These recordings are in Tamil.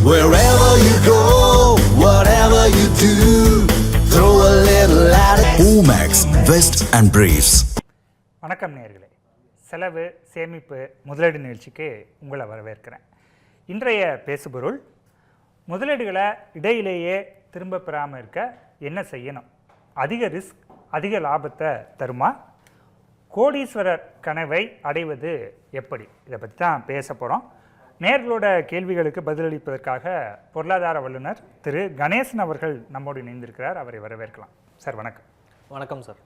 Wherever you go, whatever you do, throw a little at it. Omax, Vest and Briefs. வணக்கம் நேயர்களே, செலவு சேமிப்பு முதலீடு நிகழ்ச்சிக்கு உங்களை வரவேற்கிறேன். இன்றைய பேசுபொருள், முதலீடுகளை இடையிலேயே திரும்ப பெறாமல் இருக்க என்ன செய்யணும்? அதிக ரிஸ்க் அதிக லாபத்தை தருமா? கோடீஸ்வரர் கனவை அடைவது எப்படி? இதை பற்றி தான் பேச போகிறோம். நேர்களோட கேள்விகளுக்கு பதிலளிப்பதற்காக பொருளாதார வல்லுநர் திரு கணேசன் அவர்கள் நம்மோடு இணைந்திருக்கிறார். அவரை வரவேற்கலாம். சார் வணக்கம். வணக்கம் சார்.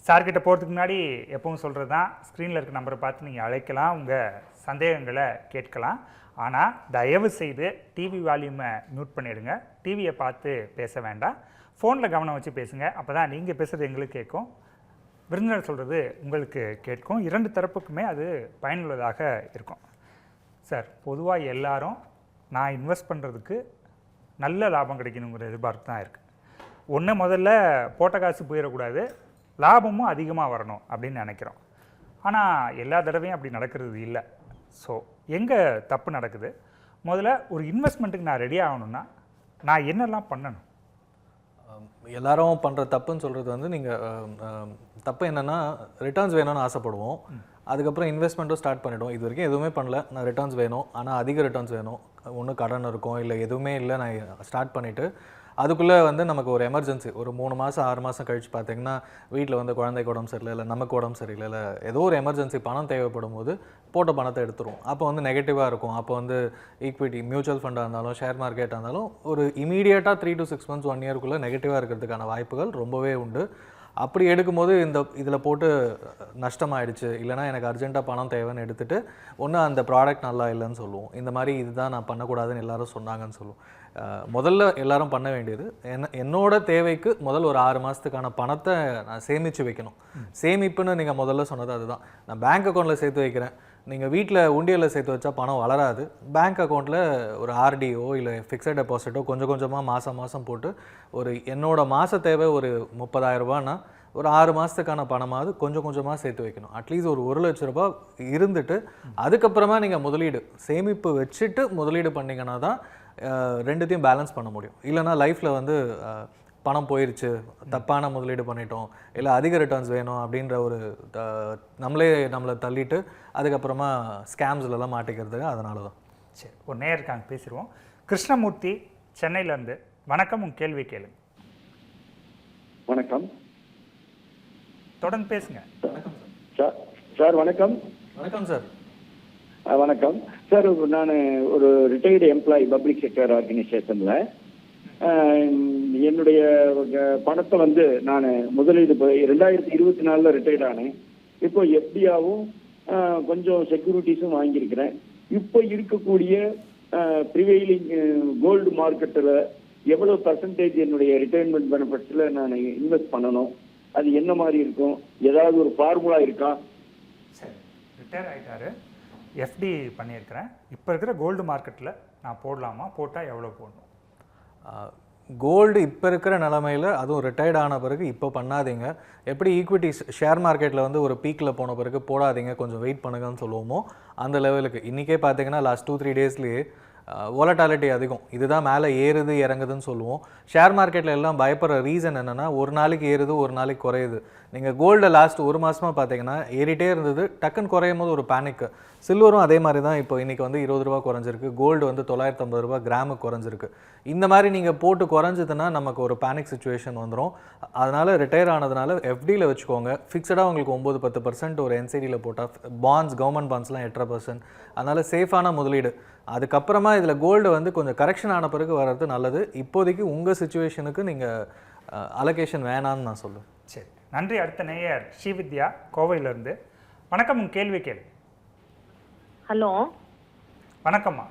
சார்கிட்ட போகிறதுக்கு முன்னாடி எப்பவும் சொல்கிறது தான், ஸ்க்ரீனில் இருக்க நம்பரை பார்த்து நீங்கள் அழைக்கலாம், உங்கள் சந்தேகங்களை கேட்கலாம். ஆனால் தயவு செய்து டிவி வால்யூமை மியூட் பண்ணிவிடுங்க. டிவியை பார்த்து பேச வேண்டாம், ஃபோனில் கவனம் வச்சு பேசுங்க. அப்போ தான் நீங்கள் பேசுகிறது எங்களுக்கு கேட்கும், விருந்தினர் சொல்கிறது உங்களுக்கு கேட்கும். இரண்டு தரப்புக்குமே அது பயனுள்ளதாக இருக்கும். சார், பொதுவாக எல்லாரும் நான் இன்வெஸ்ட் பண்ணுறதுக்கு நல்ல லாபம் கிடைக்கணுங்கிற எதிர்பார்ப்பு தான் இருக்குது. ஒன்று, முதல்ல போட்ட காசு போயிடக்கூடாது, லாபமும் அதிகமாக வரணும் அப்படின்னு நினைக்கிறோம். ஆனால் எல்லா தடவையும் அப்படி நடக்கிறது இல்லை. ஸோ எங்கே தப்பு நடக்குது? முதல்ல ஒரு இன்வெஸ்ட்மெண்ட்டுக்கு நான் ரெடி ஆகணும்னா நான் என்னெல்லாம் பண்ணணும்? எல்லாரும் பண்ணுற தப்புன்னு சொல்கிறது வந்து, நீங்கள் தப்பு என்னென்னா ரிட்டர்ன்ஸ் வேணும்னு ஆசைப்படுவோம். அதுக்கப்புறம் இன்வெஸ்ட்மெண்ட்டும் ஸ்டார்ட் பண்ணிவிடுவோம். இது வரைக்கும் எதுவுமே பண்ணல, நான் ரிட்டர்ன்ஸ் வேணும், ஆனால் அதிக ரிட்டர்ன்ஸ் வேணும், ஒன்றும் கடன் இருக்கும் இல்லை எதுவுமே இல்லை, நான் ஸ்டார்ட் பண்ணிவிட்டு அதுக்குள்ளே வந்து நமக்கு ஒரு எமர்ஜென்சி, ஒரு 3 மாதம் 6 மாதம் கழித்து பார்த்தீங்கன்னா வீட்டில் வந்து குழந்தைக்கு உடம்பு சரியில்லை, இல்லை நமக்கு உடம்பு சரியில்லை, இல்லை ஏதோ ஒரு எமர்ஜென்சி பணம் தேவைப்படும் போது போட்ட பணத்தை எடுத்துரும். அப்போ வந்து நெகட்டிவாக இருக்கும். அப்போ வந்து ஈக்விட்டி மியூச்சுவல் ஃபண்டாக இருந்தாலும் ஷேர் மார்க்கெட்டாக இருந்தாலும் ஒரு இமீடியட்டாக 3 to 6 months 1 yearக்குள்ளே நெகட்டிவாக இருக்கிறதுக்கான வாய்ப்புகள் ரொம்பவே உண்டு. அப்படி எடுக்கும்போது இதில் போட்டு நஷ்டமாயிடுச்சு, இல்லைனா எனக்கு அர்ஜென்ட்டாக பணம் தேவைன்னு எடுத்துகிட்டு ஒன்று அந்த ப்ராடக்ட் நல்லா இல்லைன்னு சொல்லுவோம். இந்த மாதிரி இதுதான் நான் பண்ணக்கூடாதுன்னு எல்லாரும் சொன்னாங்கன்னு சொல்லுவோம். முதல்ல எல்லாரும் பண்ண வேண்டியது, என்னோட தேவைக்கு முதல் ஒரு 6 மாதத்துக்கான பணத்தை நான் சேமித்து வைக்கணும். சேமிப்புன்னு நீங்கள் முதல்ல சொன்னது அதுதான். நான் பேங்க் அக்கௌண்ட்டில் சேர்த்து வைக்கிறேன். நீங்கள் வீட்டில் உண்டியலில் சேர்த்து வச்சா பணம் வளராது. பேங்க் அக்கௌண்ட்டில் ஒரு ஆர்டிஓ இல்லை ஃபிக்ஸட் டெபாசிட்டோ கொஞ்சம் கொஞ்சமாக மாதம் போட்டு ஒரு என்னோட மாத தேவை ஒரு 30,000 ரூபான்னா ஒரு 6 மாதத்துக்கான பணமாவது கொஞ்சம் கொஞ்சமாக சேர்த்து வைக்கணும். அட்லீஸ்ட் ஒரு 1 லட்ச ரூபா இருந்துட்டு அதுக்கப்புறமா நீங்கள் முதலீடு சேமிப்பு வச்சுட்டு முதலீடு பண்ணிங்கன்னா தான் ரெண்டுத்தையும் பேலன்ஸ் பண்ண முடியும். இல்லைனா லைஃப்பில் வந்து பணம் போயிடுச்சு, தப்பான முதலீடு பண்ணிட்டோம், இல்லை அதிக ரிட்டர்ன்ஸ் வேணும் அப்படின்ற ஒரு நம்மளை தள்ளிட்டு அதுக்கப்புறமா ஸ்கேம்ஸ்லாம் மாட்டிக்கிறது. அதனால தான். சரி, ஒரு நேயருக்காங்க பேசிடுவோம். கிருஷ்ணமூர்த்தி சென்னையிலேருந்து. வணக்கம், உங்கள் கேள்வி கேளுங்க. வணக்கம், தொடர்ந்து பேசுங்க. வணக்கம் சார். வணக்கம். வணக்கம் சார். வணக்கம் சார். நான் ஒரு ரிட்டையர்டு எம்ப்ளாயி பப்ளிக் செக்டர் ஆர்கனைசேஷனில் என்னுடைய பணத்தை வந்து நான் முதலீடு 2024 ரிட்டையர்ட் ஆனேன். இப்போ எஃப்டியாவும் கொஞ்சம் செக்யூரிட்டிஸும் வாங்கியிருக்கிறேன். இப்போ இருக்கக்கூடிய ப்ரிவைலிங் கோல்டு மார்க்கெட்டில் எவ்வளோ பர்சன்டேஜ் என்னுடைய ரிட்டையர்மெண்ட் பெனிஃபிட்ஸில் நான் இன்வெஸ்ட் பண்ணணும்? அது என்ன மாதிரி இருக்கும்? ஏதாவது ஒரு ஃபார்முலா இருக்கா? சரி, ரிட்டையர் ஆகிட்டாரு, எஃப்டி பண்ணியிருக்கிறேன், இப்போ இருக்கிற கோல்டு மார்க்கெட்டில் நான் போடலாமா? போட்டால் எவ்வளோ போடணும்? கோல்டு இப்போ இருக்கிற நிலமையில், அதுவும் ரிட்டையர்ட் ஆன பிறகு இப்போ பண்ணாதீங்க. எப்படி ஈக்விட்டிஸ் ஷேர் மார்க்கெட்டில் வந்து ஒரு பீக்கில் போன பிறகு போடாதீங்க, கொஞ்சம் வெயிட் பண்ணுங்கன்னு சொல்லுவோமோ அந்த லெவலுக்கு. இன்றைக்கே பார்த்தீங்கன்னா லாஸ்ட் 2-3 டேஸ்லேயே வாலட்டாலிட்டி அதிகம். இதுதான் மேலே ஏறுது இறங்குதுன்னு சொல்லுவோம். ஷேர் மார்க்கெட்டில் எல்லாம் பயப்படுற ரீசன் என்னென்னா, ஒரு நாளைக்கு ஏறுது ஒரு நாளைக்கு குறையுது. நீங்கள் கோல்டை லாஸ்ட் 1 மாதமாக பார்த்தீங்கன்னா ஏறிட்டே இருந்தது, டக்குன்னு குறையும் போது ஒரு பேனிக்கு. சில்வரும் அதே மாதிரி தான். இப்போ இன்றைக்கி வந்து 20 ரூபா குறைஞ்சிருக்கு, கோல்டு வந்து 950 ரூபா கிராமுக்கு குறைஞ்சிருக்கு. இந்த மாதிரி நீங்கள் போட்டு குறைஞ்சதுன்னா நமக்கு ஒரு பேனிக் சுச்சுவேஷன் வந்துடும். அதனால் ரிட்டையர் ஆனதுனால எஃப்டியில் வச்சுக்கோங்க. ஃபிக்ஸடாக உங்களுக்கு 9-10% ஒரு என்சிடியில் போட்டால், பாண்ட்ஸ் கவர்மெண்ட் பாண்ட்ஸ்லாம் 8%. அதனால் சேஃபான முதலீடு. அதுக்கப்புறமா இதில் கோல்டு வந்து கொஞ்சம் கரெக்ஷன் ஆன பிறகு வர்றது நல்லது. இப்போதைக்கு உங்கள் சுச்சுவேஷனுக்கு நீங்கள் அலோகேஷன் வேணான்னு நான் சொல்லுவேன். சரி, நன்றி. அடுத்த நேயர் ஸ்ரீவித்யா கோவையிலேருந்து. வணக்கம், உங்கள் கேள்வி கேளு. ஹலோ, வணக்கம்மா.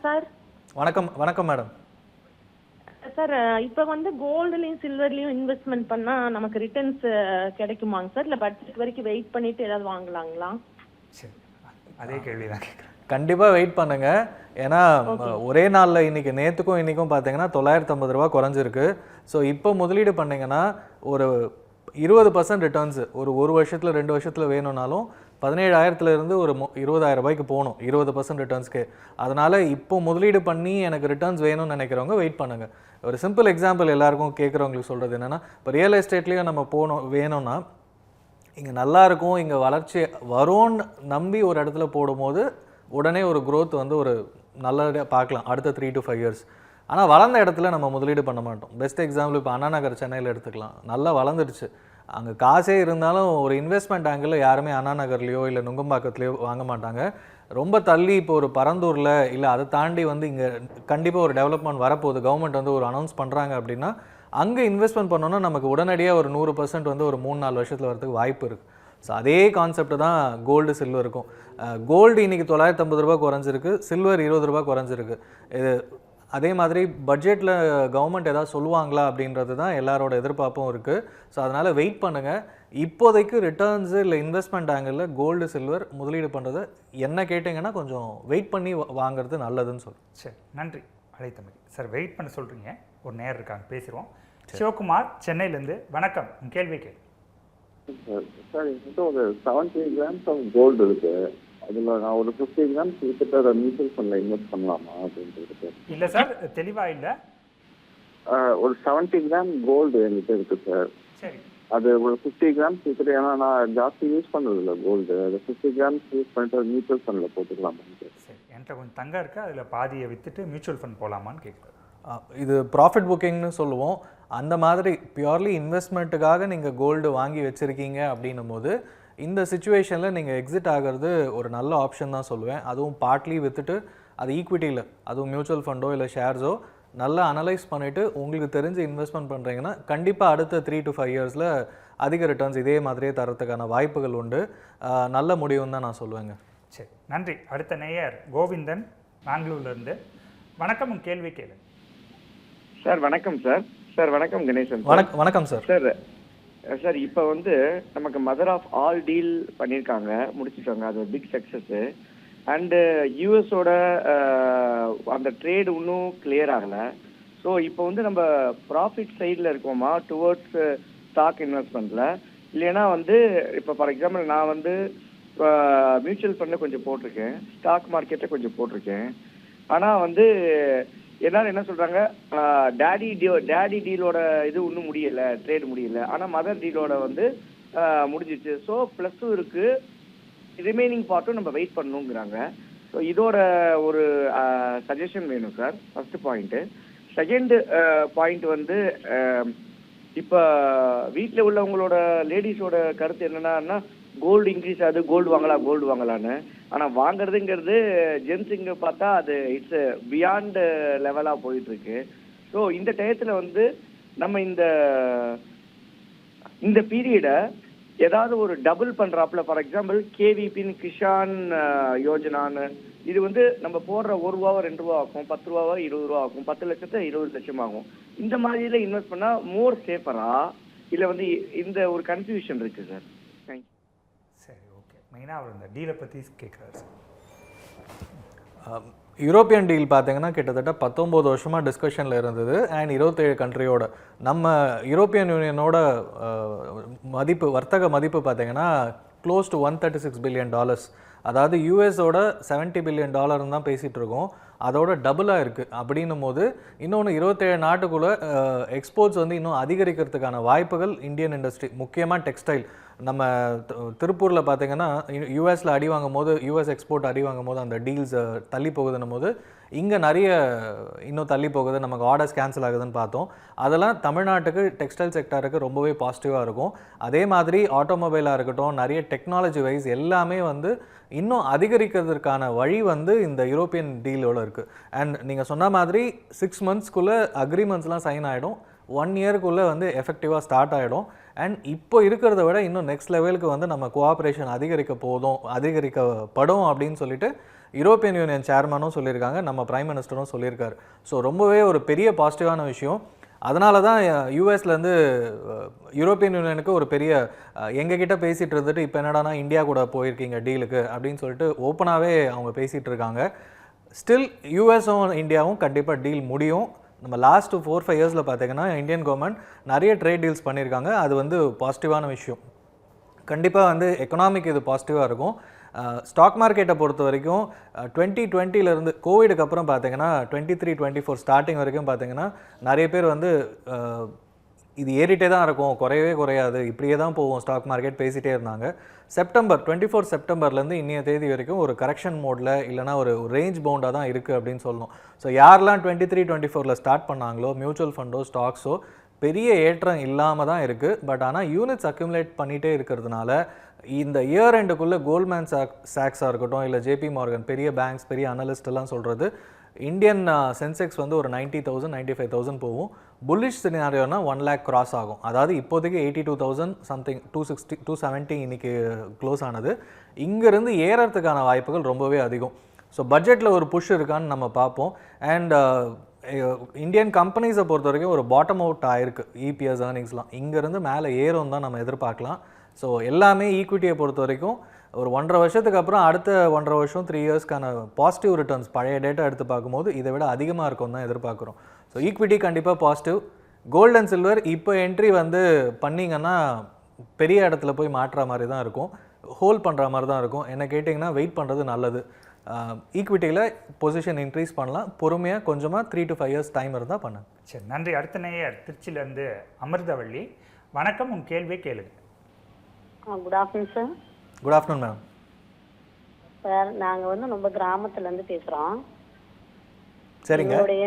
சார். வணக்கம் மேடம். சார், இப்போ வந்து கோல்டுலையும் சில்வர்லையும் இன்வெஸ்ட்மெண்ட் பண்ணால் நமக்கு ரிட்டர்ன்ஸ் கிடைக்குமாங்க சார்? இல்லை பட்ஜெட் வரைக்கும் வெயிட் பண்ணிவிட்டு ஏதாவது வாங்கலாங்களா? சரி, அதே கேள்வி தான் கேட்குறேன். கண்டிப்பாக வெயிட் பண்ணுங்கள். ஏன்னா ஒரே நாளில் இன்றைக்கி நேற்றுக்கும் இன்றைக்கும் பார்த்தீங்கன்னா 950 ரூபா குறைஞ்சிருக்கு. ஸோ இப்போ முதலீடு பண்ணிங்கன்னா ஒரு 20% ரிட்டர்ன்ஸு ஒரு வருஷத்தில் 2 வருஷத்தில் வேணும்னாலும் 17,000 ஒரு 20,000 ரூபாய்க்கு போகணும் 20% ரிட்டர்ன்ஸ்க்கு. அதனால் இப்போ முதலீடு பண்ணி எனக்கு ரிட்டர்ன்ஸ் வேணும்னு நினைக்கிறவங்க வெயிட் பண்ணுங்கள். ஒரு சிம்பிள் எக்ஸாம்பிள் எல்லாருக்கும் கேட்குறவங்களுக்கு சொல்கிறது என்னென்னா, இப்போ ரியல் எஸ்டேட்லேயும் நம்ம வேணும்னா இங்கே நல்லா இருக்கும், இங்கே வளர்ச்சி வரும்னு நம்பி ஒரு இடத்துல போடும்போது உடனே ஒரு growth வந்து ஒரு நல்ல பார்க்கலாம் அடுத்த 3 to 5 years. ஆனால் வளர்ந்த இடத்துல நம்ம முதலீடு பண்ண மாட்டோம். பெஸ்ட் எக்ஸாம்பிள் இப்போ அண்ணா நகர் சென்னையில் எடுத்துக்கலாம். நல்லா வளர்ந்துடுச்சு, அங்கே காசே இருந்தாலும் ஒரு இன்வெஸ்ட்மெண்ட் ஆங்கிளில் யாருமே அண்ணா நகர்லையோ இல்லை நுங்கம்பாக்கத்துலையோ வாங்க மாட்டாங்க. ரொம்ப தள்ளி இப்போ ஒரு பரந்தூரில் இல்லை அதை தாண்டி வந்து இங்கே கண்டிப்பாக ஒரு டெவலப்மெண்ட் வரப்போகுது, கவர்மெண்ட் வந்து ஒரு அனௌன்ஸ் பண்ணுறாங்க அப்படின்னா அங்கே இன்வெஸ்ட்மெண்ட் பண்ணோன்னா நமக்கு உடனடியாக ஒரு 100% வந்து ஒரு 3-4 வருஷத்தில் வரதுக்கு வாய்ப்பு இருக்குது. ஸோ அதே கான்செப்ட் தான் கோல்டு சில்வருக்கும். கோல்டு இன்றைக்கி 950 ரூபா குறைஞ்சிருக்கு, சில்வர் 20 ரூபா குறைஞ்சிருக்கு. இது அதே மாதிரி பட்ஜெட்டில் கவர்மெண்ட் ஏதாவது சொல்லுவாங்களா அப்படின்றது தான் எல்லாரோட எதிர்பார்ப்பும் இருக்குது. ஸோ அதனால் வெயிட் பண்ணுங்கள். இப்போதைக்கு ரிட்டர்ன்ஸு இல்லை இன்வெஸ்ட்மெண்ட் ஆங்கிளில் கோல்டு சில்வர் முதலீடு பண்ணுறது என்ன கேட்டிங்கன்னா கொஞ்சம் வெயிட் பண்ணி வாங்குறது நல்லதுன்னு சொல்லுங்கள். சரி, நன்றி அழைத்தமைக்கு. சார் வெயிட் பண்ண சொல்கிறீங்க, ஒரு நேரம் இருக்காங்க, பேசிடுவோம். சிவகுமார் சென்னையிலேருந்து, வணக்கம், உங்கள் கேள்வி கேள்வி. சார் என்கிட்ட ஒரு 70 கிராம்ஸ் ஆஃப் கோல்டு இருக்கு, அதில் நான் ஒரு 50 கிராம்ஸ் வித்துட்டு அதை மியூச்சுவல் ஃபண்டில் இன்வெஸ்ட் பண்ணலாமா அப்படின்ட்டு? இல்லை சார், தெளிவாக இல்லை. ஒரு 70 கிராம் கோல்டு என்கிட்ட இருக்கு சார். சரி, அது ஒரு 50 கிராம்ஸ் வித்துட்டு, ஏன்னா நான் ஜாஸ்தி யூஸ் பண்ணுறது இல்லை கோல்டு, அது 50 கிராம்ஸ் யூஸ் பண்ணிட்டு அது மியூச்சுவல் ஃபண்டில் போட்டுக்கலாமான்னு. சரி, என்கிட்ட கொஞ்சம் தங்கம் இருக்குது, அதில் பாதியை விற்றுட்டு மியூச்சுவல் ஃபண்ட் போகலாமான்னு கேட்குறேன். இது ப்ராஃபிட் புக்கிங்னு சொல்லுவோம். அந்த மாதிரி பியூர்லி இன்வெஸ்ட்மெண்ட்டுக்காக நீங்கள் கோல்டு வாங்கி வச்சுருக்கீங்க அப்படின்னும் போது இந்த சுச்சுவேஷனில் நீங்கள் எக்ஸிட் ஆகிறது ஒரு நல்ல ஆப்ஷன் தான் சொல்லுவேன். அதுவும் பார்ட்லி விற்றுட்டு அது ஈக்விட்டியில், அதுவும் மியூச்சுவல் ஃபண்டோ இல்லை ஷேர்ஸோ நல்லா அனலைஸ் பண்ணிவிட்டு உங்களுக்கு தெரிஞ்சு இன்வெஸ்ட்மெண்ட் பண்ணுறீங்கன்னா கண்டிப்பாக அடுத்த 3 to 5 இயர்ஸில் அதிக ரிட்டர்ன்ஸ் இதே மாதிரியே தரத்துக்கான வாய்ப்புகள் உண்டு. நல்ல முடிவுன்னு தான் நான் சொல்லுவேங்க. சரி, நன்றி. அடுத்த நேயர் கோவிந்தன் பெங்களூர்லேருந்து, வணக்கம், உங்கள் கேள்வி கேளு. சார் வணக்கம் சார். சார் வணக்கம் கணேசன். வணக்கம் சார். சார் சார் இப்போ வந்து நமக்கு மதர் ஆஃப் ஆல் டீல் பண்ணியிருக்காங்க, முடிச்சிருக்காங்க, அது ஒரு பிக் சக்ஸஸ்ஸு. அண்டு யூஎஸோட அந்த ட்ரேடு இன்னும் கிளியர் ஆகலை. ஸோ இப்போ வந்து நம்ம ப்ராஃபிட் சைடில் இருக்கோமா டுவர்ட்ஸ் ஸ்டாக் இன்வெஸ்ட்மெண்ட்டில், இல்லைன்னா வந்து இப்போ ஃபார் எக்ஸாம்பிள் நான் வந்து மியூச்சுவல் ஃபண்டில் கொஞ்சம் போட்டிருக்கேன், ஸ்டாக் மார்க்கெட்டில் கொஞ்சம் போட்டிருக்கேன். ஆனால் வந்து எல்லாரும் என்ன சொல்கிறாங்க, டேடி டீலோட இது இன்னும் முடியலை, ட்ரேடு முடியலை, ஆனால் மதர் டீலோட வந்து முடிஞ்சிச்சு. ஸோ ப்ளஸ்ஸும் இருக்குது, ரிமைனிங் பார்ட்டும் நம்ம வெயிட் பண்ணணுங்கிறாங்க. ஸோ இதோட ஒரு சஜஷன் வேணும் sir, first point. Second point வந்து இப்போ வீட்டில் உள்ளவங்களோட லேடிஸோட கருத்து என்னென்னா, கோல்டு இன்க்ரீஸ் ஆகுது, கோல்டு வாங்கலான்னு. ஆனால் வாங்குறதுங்கிறது ஜென்ஸுங்க பார்த்தா அது இட்ஸ் பியாண்ட் லெவலாக போயிட்டுருக்கு. ஸோ இந்த டயத்தில் வந்து நம்ம இந்த பீரியடை ஏதாவது ஒரு டபுள் பண்ணுறாப்புல, ஃபார் எக்ஸாம்பிள் கேவிபின்னு கிஷான் யோஜனான்னு, இது வந்து நம்ம போடுற 1 ரூபாவோ 2 ரூபா ஆகும், 10 ரூபாவோ 20 ரூபா ஆகும், 10 லட்சத்தை 20 லட்சம் ஆகும். இந்த மாதிரியில் இன்வெஸ்ட் பண்ணால் மோர் சேஃபரா இல்லை வந்து இந்த ஒரு கன்ஃபியூஷன் இருக்குது சார். தேங்க்யூ. சரி, ஓகே. மெயினாக அவர் இந்த டீலை பற்றி கேட்குறாரு சார். யூரோப்பியன் டீல் பார்த்தீங்கன்னா கிட்டத்தட்ட 19 வருஷமாக டிஸ்கஷனில் இருந்தது. அண்ட் 27 கண்ட்ரியோட நம்ம யூரோப்பியன் யூனியனோட மதிப்பு, வர்த்தக மதிப்பு பார்த்தீங்கன்னா க்ளோஸ் டு $136 பில்லியன். அதாவது யூஎஸோட $70 பில்லியன் தான் பேசிகிட்டு இருக்கோம். அதோட டபுளாக இருக்குது. அப்படின்னும் போது இன்னொன்று 27 நாட்டுக்குள்ளே எக்ஸ்போர்ட்ஸ் வந்து இன்னும் அதிகரிக்கிறதுக்கான வாய்ப்புகள் இந்தியன் இண்டஸ்ட்ரி, முக்கியமாக டெக்ஸ்டைல். நம்ம திருப்பூரில் பார்த்தீங்கன்னா யூஎஸில் அடி வாங்கும் போது, யூஎஸ் எக்ஸ்போர்ட் அடி வாங்கும் போது அந்த டீல்ஸ் தள்ளி போகுதுன்னும் போது இங்கே நிறைய இன்னும் தள்ளி போகுது, நமக்கு ஆர்டர்ஸ் கேன்சல் ஆகுதுன்னு பார்த்தோம். அதெல்லாம் தமிழ்நாட்டுக்கு டெக்ஸ்டைல் செக்டருக்கு ரொம்பவே பாசிட்டிவாக இருக்கும். அதே மாதிரி ஆட்டோமொபைலாக இருக்கட்டும், நிறைய டெக்னாலஜி வைஸ் எல்லாமே வந்து இன்னும் அதிகரிக்கிறதுக்கான வழி வந்து இந்த யூரோப்பியன் டீலோடு இருக்குது. அண்ட் நீங்கள் சொன்ன மாதிரி 6 மந்த்ஸ்க்குள்ளே அக்ரிமெண்ட்ஸ்லாம் சைன் ஆகிடும், 1 இயர்க்குள்ளே வந்து எஃபெக்டிவாக ஸ்டார்ட் ஆகிடும். அண்ட் இப்போ இருக்கிறத விட இன்னும் நெக்ஸ்ட் லெவலுக்கு வந்து நம்ம கோஆப்ரேஷன் அதிகரிக்கப்படும் அப்படின்னு சொல்லிட்டு யூரோப்பியன் யூனியன் சேர்மனும் சொல்லியிருக்காங்க, நம்ம பிரைம் மினிஸ்டரும் சொல்லியிருக்காரு. ஸோ ரொம்பவே ஒரு பெரிய பாசிட்டிவான விஷயம். அதனால தான் யூஎஸ்லேருந்து யூரோப்பியன் யூனியனுக்கு ஒரு பெரிய எங்ககிட்ட பேசிகிட்டு இருந்துட்டு இப்போ என்னடானா இந்தியா கூட போயிருக்கீங்க டீலுக்கு அப்படின்னு சொல்லிட்டு ஓப்பனாகவே அவங்க பேசிகிட்டு இருக்காங்க. ஸ்டில் யூஎஸும் இந்தியாவும் கண்டிப்பாக டீல் முடியும். நம்ம லாஸ்ட் 4-5 இயர்ஸில் பார்த்தீங்கன்னா இந்தியன் கவர்மெண்ட் நிறைய ட்ரேட் டீல்ஸ் பண்ணியிருக்காங்க. அது வந்து பாசிட்டிவான விஷயம். கண்டிப்பாக வந்து எக்கனாமிக் இது பாசிட்டிவாக இருக்கும். ஸ்டாக் மார்க்கெட்டை பொறுத்த வரைக்கும் 2020 கோவிடுக்கு அப்புறம் பார்த்தீங்கன்னா 23-24 ஸ்டார்டிங் வரைக்கும் பார்த்தீங்கன்னா நிறைய பேர் வந்து இது ஏறிட்டே தான் இருக்கும், குறையவே குறையாது, இப்படியே தான் போகும் ஸ்டாக் மார்க்கெட் பேசிகிட்டே இருந்தாங்க. 24 செப்டம்பர்லேருந்து இன்னைய தேதி வரைக்கும் ஒரு கரெக்ஷன் மோடில் இல்லைனா ஒரு ரேஞ்ச் பவுண்டாக தான் இருக்குது அப்படின்னு சொல்லணும். ஸோ யாரெல்லாம் 23-24 ஸ்டார்ட் பண்ணாங்களோ மியூச்சுவல் ஃபண்டோ ஸ்டாக்ஸோ பெரிய ஏற்றம் இல்லாமல் தான் இருக்குது. பட் ஆனால் யூனிட்ஸ் அக்யூமுலேட் பண்ணிகிட்டே இருக்கிறதுனால இந்த இயர் எண்டுக்குள்ளே கோல்ட்மேன் சாக்ஸாக இருக்கட்டும் இல்லை ஜேபி மார்கன் பெரிய பேங்க்ஸ் பெரிய அனலிஸ்ட் எல்லாம் சொல்கிறது இந்தியன் சென்செக்ஸ் வந்து ஒரு 90,000 95,000 போகும். புல்லிஷ் சினாரியோனா 1 lakh கிராஸ் ஆகும். அதாவது இப்போதைக்கு 82,000 சம்திங் 260 270 இன்னைக்கு க்ளோஸ் ஆனது. இங்கேருந்து ஏறறதுக்கான வாய்ப்புகள் ரொம்பவே அதிகம். ஸோ பட்ஜெட்டில் ஒரு புஷ் இருக்கான்னு நம்ம பார்ப்போம். அண்ட் இந்தியன் கம்பெனிஸை பொறுத்த வரைக்கும் ஒரு பாட்டம் அவுட் ஆயிருக்கு இபிஎஸ் ஏர்னிங்ஸ்லாம். இங்கேருந்து மேலே ஏறும் தான் நம்ம எதிர்பார்க்கலாம். ஸோ எல்லாமே ஈக்விட்டியை பொறுத்த வரைக்கும் ஒரு 1.5 வருஷத்துக்கு அப்புறம் அடுத்த 1.5 வருஷம் 3 இயர்ஸ்க்கான பாசிட்டிவ் ரிட்டர்ன்ஸ் பழைய டேட்டா எடுத்து பார்க்கும்போது இதை விட அதிகமாக இருக்கும் தான் எதிர்பார்க்குறோம். ஸோ ஈக்விட்டி கண்டிப்பாக பாசிட்டிவ். கோல்டு அண்ட் சில்வர் இப்போ என்ட்ரி வந்து பண்ணிங்கன்னா பெரிய இடத்துல போய் மாற்றுற மாதிரி தான் இருக்கும், ஹோல்ட் பண்ணுற மாதிரி தான் இருக்கும். என்ன கேட்டிங்கன்னா வெயிட் பண்ணுறது நல்லது. ஈக்விட்டியில் பொசிஷன் இன்க்ரீஸ் பண்ணலாம், பொறுமையாக கொஞ்சமாக 3 to 5 years டைம் இருந்தால் பண்ணுங்க. சரி, நன்றி. அடுத்த நேயர் திருச்சியிலேருந்து அமிர்தவள்ளி. வணக்கம், உங்கள் கேள்வியை கேளுங்க. Good afternoon sir. Good afternoon ma'am. Sir நாங்கள் வந்து ரொம்ப கிராமத்துலேருந்து பேசுகிறோம். சரிங்க. எங்களுடைய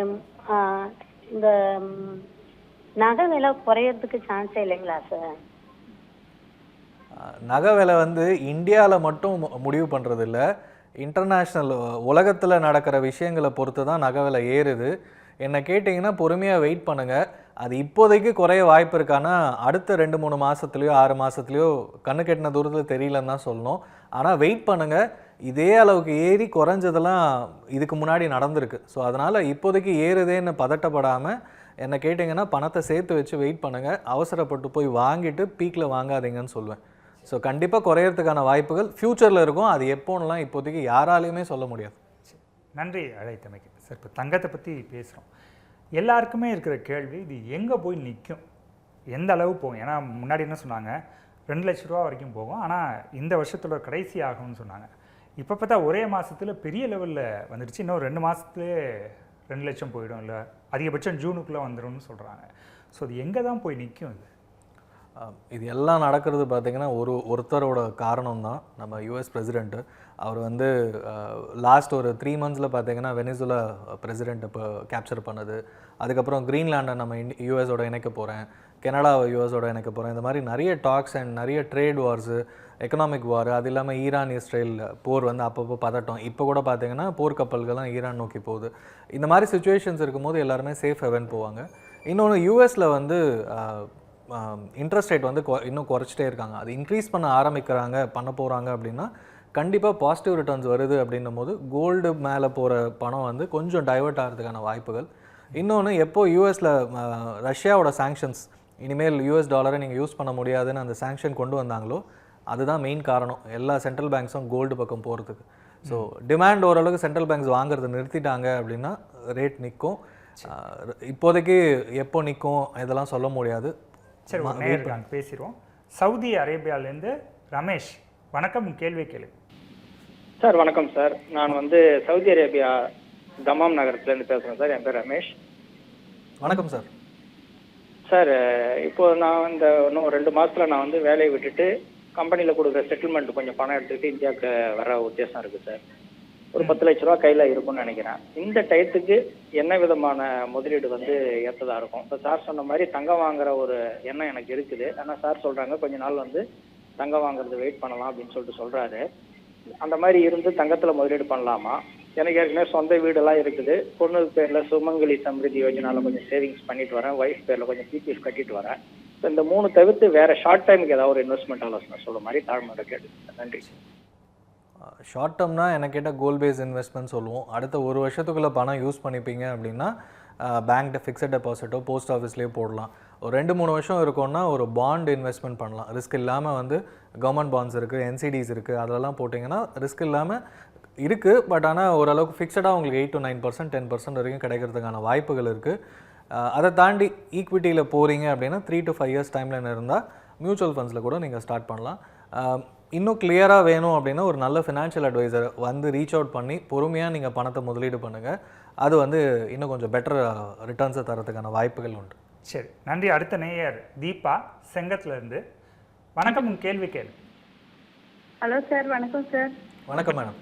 இந்த நகை விலை குறையறதுக்கு சான்ஸே இல்லைங்களா சார்? நகை விலை வந்து இந்தியாவில் மட்டும் முடிவு பண்ணுறது இல்லை, இன்டர்நேஷ்னல் உலகத்தில் நடக்கிற விஷயங்களை பொறுத்து தான் நகை விலை ஏறுது. என்னை கேட்டிங்கன்னா பொறுமையாக வெயிட் பண்ணுங்கள். அது இப்போதைக்கு குறைய வாய்ப்பு இருக்கான்னா அடுத்த 2-3 மாதத்துலையோ 6 மாதத்துலையோ கண்ணு கெட்டின தூரத்தில் தெரியலன்னு தான் சொல்லணும். ஆனால் வெயிட் பண்ணுங்கள். இதே அளவுக்கு ஏறி குறைஞ்சதெல்லாம் இதுக்கு முன்னாடி நடந்திருக்கு. ஸோ அதனால் இப்போதைக்கு ஏறுதேன்னு பதட்டப்படாமல் என்னை கேட்டிங்கன்னா பணத்தை சேர்த்து வச்சு வெயிட் பண்ணுங்கள். அவசரப்பட்டு போய் வாங்கிட்டு பீக்கில் வாங்காதீங்கன்னு சொல்லுவேன். ஸோ கண்டிப்பாக குறையறதுக்கான வாய்ப்புகள் ஃப்யூச்சரில் இருக்கும். அது எப்போன்னெலாம் இப்போதைக்கு யாராலையுமே சொல்ல முடியாது. நன்றி அழைத்தமைக்கு. சார், இப்போ தங்கத்தை பற்றி பேசுகிறோம். எல்லாருக்குமே இருக்கிற கேள்வி, இது எங்கே போய் நிற்கும், எந்த அளவு போகும்? ஏன்னா முன்னாடி என்ன சொன்னாங்க, 2 லட்ச ரூபா வரைக்கும் போகும், ஆனால் இந்த வருஷத்தோட கடைசி ஆகும்னு சொன்னாங்க. இப்போ பார்த்தா ஒரே மாதத்தில் பெரிய லெவலில் வந்துடுச்சு. இன்னும் 2 மாதத்துலேயே 2 லட்சம் போயிடும், இல்லை அதிகபட்சம் ஜூனுக்குள்ளே வந்துடும்னு சொல்கிறாங்க. ஸோ அது எங்கே தான் போய் நிற்கும்? இது எல்லாம் நடக்கிறது பார்த்திங்கன்னா ஒருத்தரோட காரணம் தான், நம்ம யூஎஸ் பிரசிடெண்ட்டு. அவர் வந்து லாஸ்ட் ஒரு 3 months பார்த்திங்கன்னா வெனிசுலா பிரசிடெண்ட் இப்போ கேப்சர் பண்ணது, அதுக்கப்புறம் கிரீன்லாண்டை நம்ம யூஎஸோட இணைக்க போகிறேன், கனடாவை யூஎஸோட இணைக்க போகிறேன், இந்த மாதிரி நிறைய டாக்ஸ் அண்ட் நிறைய ட்ரேட் வார்ஸு, எக்கனாமிக் வார், அது இல்லாமல் ஈரான் இஸ்ரேல் போர் வந்து அப்பப்போ பதட்டம். இப்போ கூட பார்த்திங்கன்னா போர்க்கப்பல்கள்லாம் ஈரான் நோக்கி போகுது. இந்த மாதிரி சுச்சுவேஷன்ஸ் இருக்கும்போது எல்லாருமே சேஃப் ஹெவன் போவாங்க. இன்னொன்று யூஎஸில் வந்து இன்ட்ரெஸ்ட் ரேட் வந்து இன்னும் குறைச்சிட்டே இருக்காங்க. அது இன்க்ரீஸ் பண்ண போகிறாங்க அப்படின்னா கண்டிப்பாக பாசிட்டிவ் ரிட்டர்ன்ஸ் வருது. அப்படின்னும் போது கோல்டு மேலே போகிற பணம் வந்து கொஞ்சம் டைவெர்ட் ஆகிறதுக்கான வாய்ப்புகள். இன்னொன்று, எப்போ யூஎஸில் ரஷ்யாவோட சாங்ஷன்ஸ் இனிமேல் யூஎஸ் டாலரை நீங்கள் யூஸ் பண்ண முடியாதுன்னு அந்த சாங்ஷன் கொண்டு வந்தாங்களோ அதுதான் மெயின் காரணம் எல்லா சென்ட்ரல் பேங்க்ஸும் கோல்டு பக்கம் போகிறதுக்கு. ஸோ டிமாண்ட் ஓரளவுக்கு சென்ட்ரல் பேங்க்ஸ் வாங்குறதை நிறுத்திட்டாங்க அப்படின்னா ரேட் நிற்கும். இப்போதைக்கு எப்போ நிற்கும் இதெல்லாம் சொல்ல முடியாது. சரி, நேர்காண பேசிடுவோம். சவுதி அரேபியாவிலேருந்து ரமேஷ். வணக்கம், கேள்வி கேளு. சார் வணக்கம் சார். நான் வந்து சவுதி அரேபியா தமாம் நகரத்துலேருந்து பேசுகிறேன் சார். என் பேர் ரமேஷ். வணக்கம் சார். சார், இப்போ நான் இந்த இன்னும் 2 மாதத்தில் நான் வந்து வேலையை விட்டுட்டு கம்பெனியில் கொடுக்குற செட்டில்மெண்ட் கொஞ்சம் பணம் எடுத்துக்கிட்டு இந்தியாவுக்கு வர உத்தேசம் இருக்குது சார். ஒரு 10 லட்ச ரூபா கையில் இருக்கும்னு நினைக்கிறேன். இந்த டயத்துக்கு என்ன விதமான முதலீடு வந்து ஏற்றதாக இருக்கும்? இப்போ சார் சொன்ன மாதிரி தங்கம் வாங்குற ஒரு எண்ணம் எனக்கு இருக்குது. ஆனால் சார் சொல்கிறாங்க கொஞ்ச நாள் வந்து தங்கம் வாங்குறது வெயிட் பண்ணலாம் அப்படின்னு சொல்கிறாரு. அந்த மாதிரி இருந்து தங்கத்தில் முதலீடு பண்ணலாமா? எனக்கு ஏற்கனவே சொந்த வீடெல்லாம் இருக்குது. பொண்ணு பேரில் சுமங்கலி சம்ரிதி யோஜனாவில் கொஞ்சம் சேவிங்ஸ் பண்ணிட்டு வரேன். ஒய்ஃப் பேரில் கொஞ்சம் பிபிஎஃப் கட்டிட்டு வரேன். ஸோ இந்த 3 தவிர்த்து வேறு ஷார்ட் டைமுக்கு ஏதாவது ஒரு இன்வெஸ்ட்மெண்ட் ஆலோசனை சொல்கிற மாதிரி தாழ்மையோட கேட்டு. நன்றி. ஷார்ட் டேர்ம்னா எனக்கு கேட்டால் கோல் பேஸ் இன்வெஸ்ட்மெண்ட் சொல்லுவோம். அடுத்த 1 வருஷத்துக்குள்ளே பணம் யூஸ் பண்ணிப்பீங்க அப்படின்னா பேங்க்கில் ஃபிக்ஸட் டெபாசிட்டோ போஸ்ட் ஆஃபீஸ்லேயே போடலாம். ஒரு 2-3 வருஷம் இருக்கும்னா ஒரு பாண்ட் இன்வெஸ்ட்மெண்ட் பண்ணலாம். ரிஸ்க் இல்லாமல் வந்து கவர்மெண்ட் பாண்ட்ஸ் இருக்குது, என்சிடிஸ் இருக்குது, அதெல்லாம் போட்டிங்கன்னா ரிஸ்க் இல்லாமல் இருக்குது. பட் ஆனால் ஓரளவுக்கு ஃபிக்ஸடாக உங்களுக்கு 8 to 9%, 10% வரைக்கும் கிடைக்கிறதுக்கான வாய்ப்புகள் இருக்குது. அதை தாண்டி ஈக்விட்டியில் போகிறீங்க அப்படின்னா 3 to 5 years டைம்லைன் இருந்தால் மியூச்சுவல் ஃபண்ட்ஸில் கூட நீங்கள் ஸ்டார்ட் பண்ணலாம். இன்னும் கிளியராக வேணும் அப்படின்னா ஒரு நல்ல ஃபினான்ஷியல் அட்வைசர் வந்து ரீச் அவுட் பண்ணி பொறுமையாக நீங்கள் பணத்தை முதலீடு பண்ணுங்கள். அது வந்து இன்னும் கொஞ்சம் பெட்டர் ரிட்டர்ன்ஸை தரத்துக்கான வாய்ப்புகள் உண்டு. சரி, நன்றி. அடுத்த நேயர் தீபா செங்கத்துலேருந்து. வணக்கம், உங்கள் கேள்வி கேளு. ஹலோ சார், வணக்கம் சார். வணக்கம் மேடம்.